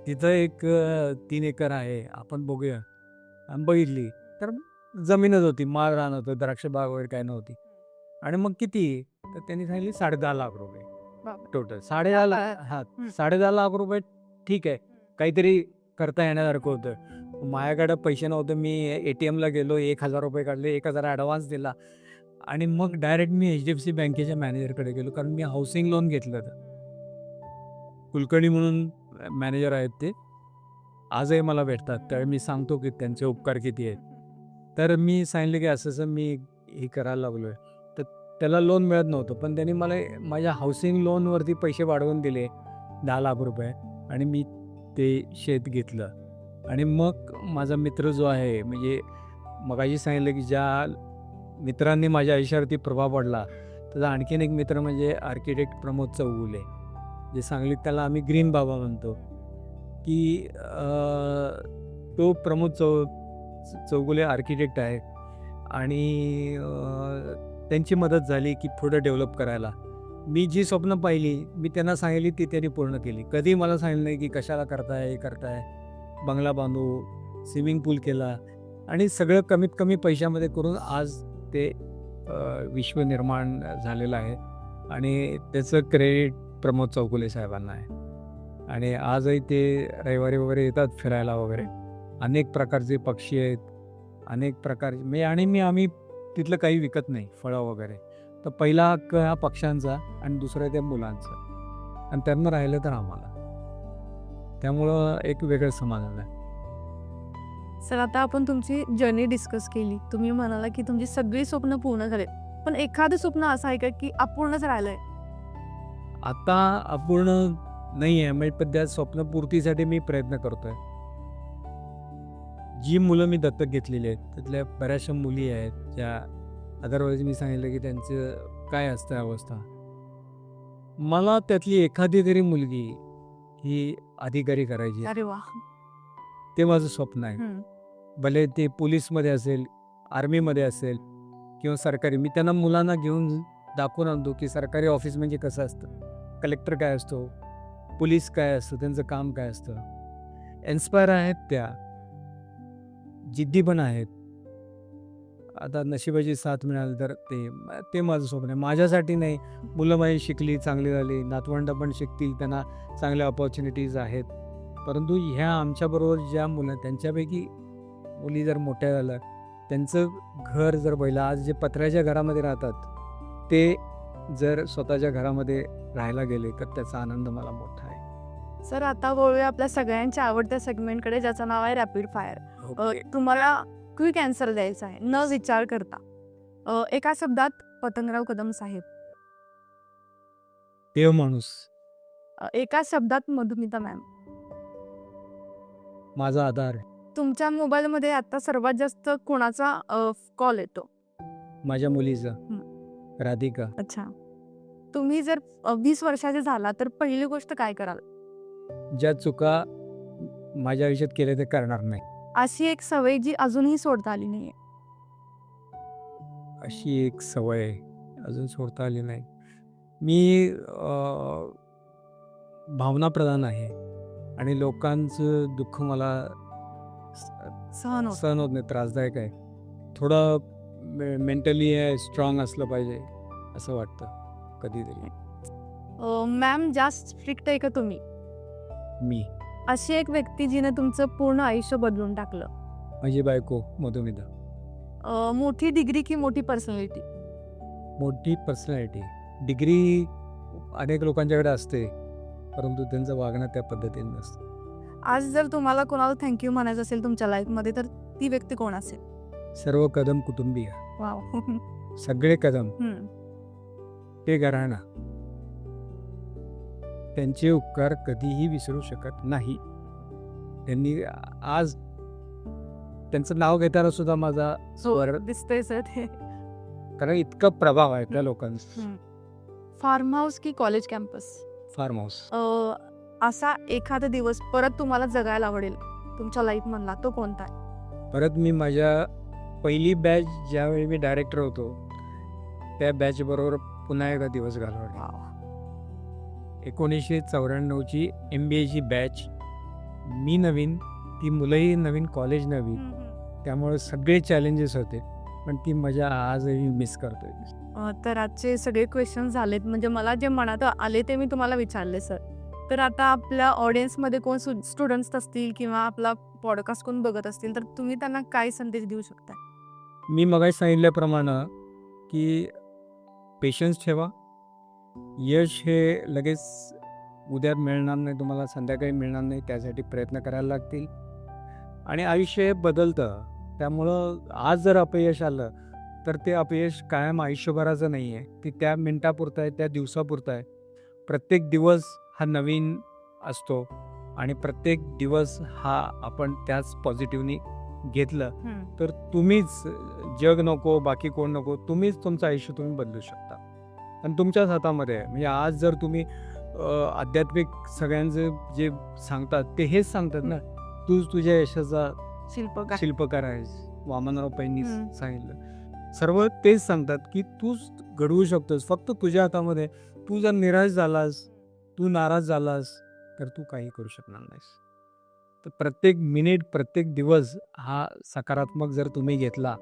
तिथं एक 3 एकर आहे, आपण बघूया. आम्ही बघितली तर जमीनच होती, माळ रान होतं, द्राक्ष बाग वगैरे काय नव्हती. आणि मग किती? तर त्यांनी सांगितली ₹10.5 लाख टोटल. 10.5 लाख, हां, ₹10.5 लाख ठीक आहे, काहीतरी करता येण्यासारखं होतं. माझ्याकडे पैसे नव्हते. मी ATMला गेलो, ₹1,000 काढले, 1,000 ॲडव्हान्स दिला आणि मग डायरेक्ट मी HDFC बँकेच्या मॅनेजरकडे गेलो, कारण मी हाऊसिंग लोन घेतलं होतं. कुलकर्णी म्हणून मॅनेजर आहेत ते, आजही मला भेटतात. त्यावेळी मी सांगतो की त्यांचे उपकार किती आहेत. तर मी सांगितलं की असं मी हे करायला लागलो आहे. तर त्याला लोन मिळत नव्हतं, पण त्यांनी मला माझ्या हाऊसिंग लोनवरती पैसे वाढवून दिले ₹10 लाख आणि मी ते शेत घेतलं. आणि मग माझा मित्र जो आहे, म्हणजे मगाशी सांगितलं की ज्या मित्रांनी माझ्या आयुष्यावरती प्रभाव पडला, त्याचा आणखीन एक मित्र म्हणजे आर्किटेक्ट प्रमोद चौगुले, जे सांगलीत त्याला आम्ही ग्रीन बाबा म्हणतो. की तो प्रमोद चौगुले आर्किटेक्ट आहे आणि त्यांची मदत झाली की पुढं डेव्हलप करायला. मी जी स्वप्न पाहिली, मी त्यांना सांगितली, ती त्यांनी पूर्ण केली. कधी मला सांगितलं नाही की कशाला करताय, हे करताय, बंगला बांधू, स्विमिंग पूल केला आणि सगळं कमीत कमी पैशामध्ये करून आज ते विश्व निर्माण झालेलं आहे आणि त्याचं क्रेडिट प्रमोद चौगुले साहेबांना आहे. आणि आजही ते रविवारी वगैरे येतात फिरायला वगैरे. अनेक प्रकारचे पक्षी आहेत, अनेक प्रकारचे आम्ही तिथलं काही विकत नाही, फळं वगैरे. तर पहिला हक्क हा पक्ष्यांचा आणि दुसरा त्या मुलांचा, आणि त्यांना राहिलं तर आम्हाला. त्यामुळं एक वेगळं समाधान आहे. सर, आता आपण तुमची जर्नी डिस्कस केली. तुम्ही म्हणाला की तुमची सगळी स्वप्न पूर्ण झाले, पण एखादं स्वप्न असं आहे का की अपूर्णच राहिलंय? आता अपूर्ण नाही आहे, म्हणजे पण त्या स्वप्नपूर्तीसाठी मी प्रयत्न करतोय. जी मुलं मी दत्तक घेतलेली आहेत, त्यातल्या बऱ्याचशा मुली आहेत ज्या अदरवाईज मी सांगितलं की त्यांचं काय असतं अवस्था. मला त्यातली एखादी तरी मुलगी ही अधिकारी करायची आहे. अरे वा. ते माझं स्वप्न आहे. भले ते पोलीसमध्ये असेल, आर्मीमध्ये असेल किंवा सरकारी. मी त्यांना मुलांना घेऊन दाखवून आणतो की सरकारी ऑफिस म्हणजे कसं असतं, कलेक्टर काय असतो, पोलीस काय असतं, त्यांचं काम काय असतं. इन्स्पायर आहेत त्या, जिद्दी पण आहेत. आता नशिबाची साथ मिळाली तर ते माझं स्वप्न आहे. माझ्यासाठी नाही, मुलं माझी शिकली, चांगली झाली, नातवंड पण शिकतील, त्यांना चांगल्या ऑपॉर्च्युनिटीज आहेत. परंतु ह्या आमच्याबरोबर ज्या मुलं, त्यांच्यापैकी मुली जर मोठ्या झाल्या, त्यांचं घर जर पहिलं, आज जे पत्र्याच्या घरामध्ये राहतात, ते जर स्वतःच्या घरामध्ये राहायला गेले तर त्याचा आनंद मला मोठा आहे. सर, आता वळूया आपल्या सगळ्यांच्या आवडत्या सेगमेंटकडे, ज्याचं नाव आहे रॅपिड फायर. ओके. तुम्हाला क्विक आन्सर द्यायचा आहे, न विचार करता. एका शब्दात पतंगराव कदम साहेब. देव माणूस. एका शब्दात मधुमिता मॅम. माझा आधार आहे. तुमच्या मोबाईलमध्ये आता सर्वात जास्त कोणाचा कॉल येतो? माझ्या मुलीचं, राधिका. अच्छा. तुम्ही जर 20 वर्षाचे झाला तर पहिली गोष्ट काय कराल? ज्या चुका माझ्या आयुष्यात केल्या ते करणार नाही. अशी एक सवय जी अजूनही सोडता आली नाहीये. अशी एक सवय अजून सोडता आली नाही. मी भावनाप्रधान आहे आणि लोकांचं दुःख मला सहन होत. सहन होत नाही, त्रासदायक आहे. थोडं मेंटली स्ट्रॉंग असलं पाहिजे असं वाटतं कधीतरी. मॅम जास्त स्ट्रिक्ट आहे का तुम्ही? मी, अशी एक व्यक्ती जिने तुमचं पूर्ण आयुष्य बदलून टाकलं. माझी बायको मधुमिता. मोठी डिग्री की मोठी पर्सनॅलिटी? मोठी पर्सनॅलिटी. डिग्री अनेक लोकांच्याकडे असते, परंतु त्यांचं वागणं त्या पद्धतीने नसतं. आज जर तुम्हाला कोणाला थँक्यू म्हणायचं असेल तुमच्या लाईफमध्ये तर ती व्यक्ती कोण असेल? सर्व कदम कुटुंबीय, वाव. सगळे कदम ते घराणा. त्यांचे उपकार कधीही विसरू शकत नाही. त्यांनी आज त्यांचं नाव घेताना सुद्धा माझा स्वर, दिसतंय सर ते. कारण इतका प्रभाव आहे त्या लोकांचा. फार्म हाऊस की कॉलेज कॅम्पस? Farmhouse. असा एखादा दिवस परत तुम्हाला जगायला आवडेल तुमच्या लाईफ मधला तो कोणता आहे? परत मी माझ्या पहिली बॅच ज्यावेळी मी डायरेक्टर होतो त्या बॅच बरोबर पुन्हा एकदा दिवस घालवले. 1994ची MBAची बॅच. मी नवीन, ती मुलंही नवीन, कॉलेज नवीन, त्यामुळे सगळे चॅलेंजेस होते, पण ती मजा आजही मिस करतोय. तर आजचे सगळे क्वेश्चन झालेत, म्हणजे मला जे मनात आले ते मी तुम्हाला विचारले सर. तर आता आपल्या ऑडियन्समध्ये कोण स्टुडंट्स असतील किंवा आपला पॉडकास्ट कोण बघत असतील तर तुम्ही त्यांना काय संदेश देऊ शकता? मी मगाशी सांगितल्याप्रमाणे की पेशन्स ठेवा. यश हे लगेच उद्या मिळणार नाही, तुम्हाला संध्याकाळी मिळणार नाही, त्यासाठी प्रयत्न करायला लागतील. आणि आयुष्य हे बदलतं, त्यामुळं आज जर अपयश आलं तर ते अपयश कायम आयुष्यभराचं नाही आहे. ते त्या मिनिटापुरतं आहे, त्या दिवसापुरतं आहे. प्रत्येक दिवस हा नवीन असतो आणि प्रत्येक दिवस हा आपण त्याच पॉझिटिव्हनी घेतलं तर तुम्हीच, जग नको, बाकी कोण नको, तुम्हीच तुमचं आयुष्य तुम्ही बदलू शकता आणि तुमच्याच हातामध्ये आहे. म्हणजे आज जर तुम्ही आध्यात्मिक सगळ्यांचं जे सांगतात ते हेच सांगतात ना, तूच तुझ्या यशाचा शिल्पकार आहेस. वामनराव पैंनी सांगितलं. सर्व तेच सांगतात की तूच घडवू शकतोस, फक्त तुझ्या हातामध्ये. तू जर निराश झालास, तू नाराज झालास तर तू काही करू शकणार नाहीस. तर प्रत्येक मिनिट, प्रत्येक दिवस हा सकारात्मक जर तुम्ही घेतला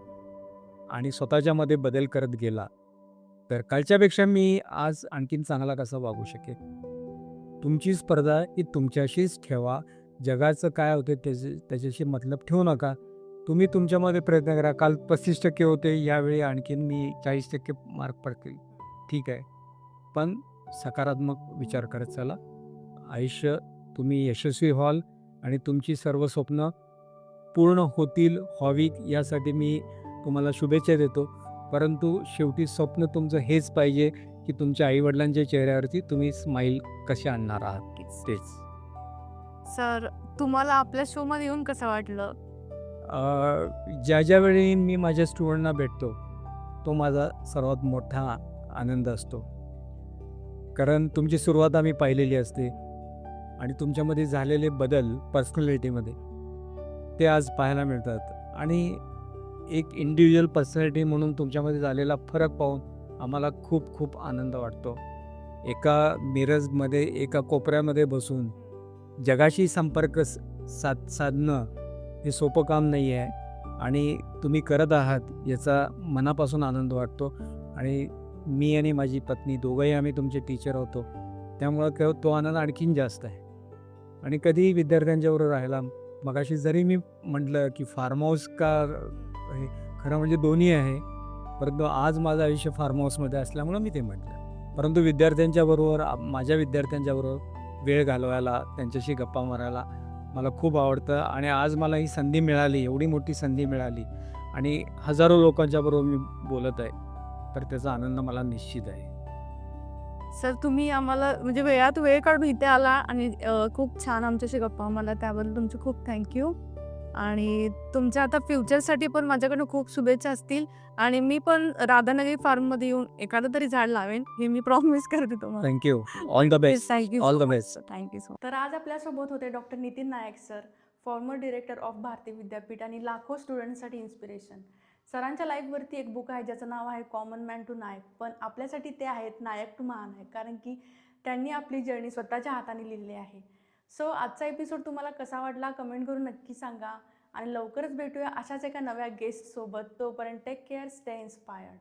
आणि स्वतःच्यामध्ये बदल करत गेला तर कालच्यापेक्षा मी आज आणखीन चांगला कसा वागू शकेल. तुमची स्पर्धा ही तुमच्याशीच ठेवा. जगाचं काय होतं त्याच्याशी मतलब ठेवू नका. तुम्ही तुमच्यामध्ये प्रयत्न करा. काल 35% होते, यावेळी आणखीन मी 40% मार्क पडतील, ठीक आहे, पण सकारात्मक विचार करत चला. आयुष्य तुम्ही यशस्वी व्हाल आणि तुमची सर्व स्वप्न पूर्ण होतील, व्हावीत, यासाठी मी तुम्हाला शुभेच्छा देतो. परंतु शेवटी स्वप्न तुमचं हेच पाहिजे की तुमच्या आईवडिलांच्या चेहऱ्यावरती तुम्ही स्माईल कशी आणणार आहात. तेच सर, तुम्हाला आपल्या शोमध्ये येऊन कसं वाटलं? ज्या वेळी मी माझ्या स्टुडंटना भेटतो तो माझा सर्वात मोठा आनंद असतो. कारण तुमची सुरुवात आम्ही पाहिलेली असते आणि तुमच्यामध्ये झालेले बदल पर्सनॅलिटीमध्ये ते आज पाहायला मिळतात. आणि एक इंडिव्हिज्युअल पर्सनॅलिटी म्हणून तुमच्यामध्ये झालेला फरक पाहून आम्हाला खूप खूप आनंद वाटतो. एका मिरजमध्ये एका कोपऱ्यामध्ये बसून जगाशी संपर्क साधणं हे सोपं काम नाही आहे आणि तुम्ही करत आहात याचा मनापासून आनंद वाटतो. आणि मी आणि माझी पत्नी दोघंही आम्ही तुमचे टीचर होतो, त्यामुळं तो आनंद आणखीन जास्त आहे. आणि कधीही विद्यार्थ्यांच्याबरोबर राहायला, मगाशी जरी मी म्हटलं की फार्म हाऊस का, हे खरं म्हणजे दोन्ही आहे, परंतु आज माझं आयुष्य फार्म हाऊसमध्ये असल्यामुळं मी ते म्हटलं. परंतु विद्यार्थ्यांच्याबरोबर, माझ्या विद्यार्थ्यांच्याबरोबर वेळ घालवायला, त्यांच्याशी गप्पा मारायला मला खूप आवडतं. आणि आज मला ही संधी मिळाली, एवढी मोठी संधी मिळाली आणि हजारो लोकांच्याबरोबर मी बोलत आहे, तर त्याचा आनंद मला निश्चित आहे. सर तुम्ही आम्हाला म्हणजे वेळात वेळ काढून इथे आला आणि खूप छान आमच्याशी गप्पा मारला त्याबद्दल तुमचे खूप थँक्यू. आणि तुमच्या आता फ्युचरसाठी पण माझ्याकडून खूप शुभेच्छा असतील आणि मी पण राधानगरी फार्ममध्ये येऊन एखादं तरी झाड लावेन हे मी प्रॉमिस करते तुम्हाला. Thank you. All the best. Thank you all so the much best. Sir. Thank you so. तर आज आपल्यासोबत होते doctor Nitin Nayak sir, former director of Bharati Vidyapeeth आणि लाखो स्टुडंटसाठी इन्स्पिरेशन. सरांच्या लाईफवरती एक बुक आहे ज्याचं नाव आहे कॉमन मॅन टू नायक, पण आपल्यासाठी ते आहेत नायक टू महानायक, कारण की त्यांनी आपली जर्नी स्वतःच्या हाताने लिहिली आहे. सो आजचा एपिसोड तुम्हाला कसा वाटला कमेंट करून नक्की सांगा आणि लवकरच भेटूया अशाच एका नव्या गेस्टसोबत. तोपर्यंत टेक केअर, स्टे इन्स्पायर्ड.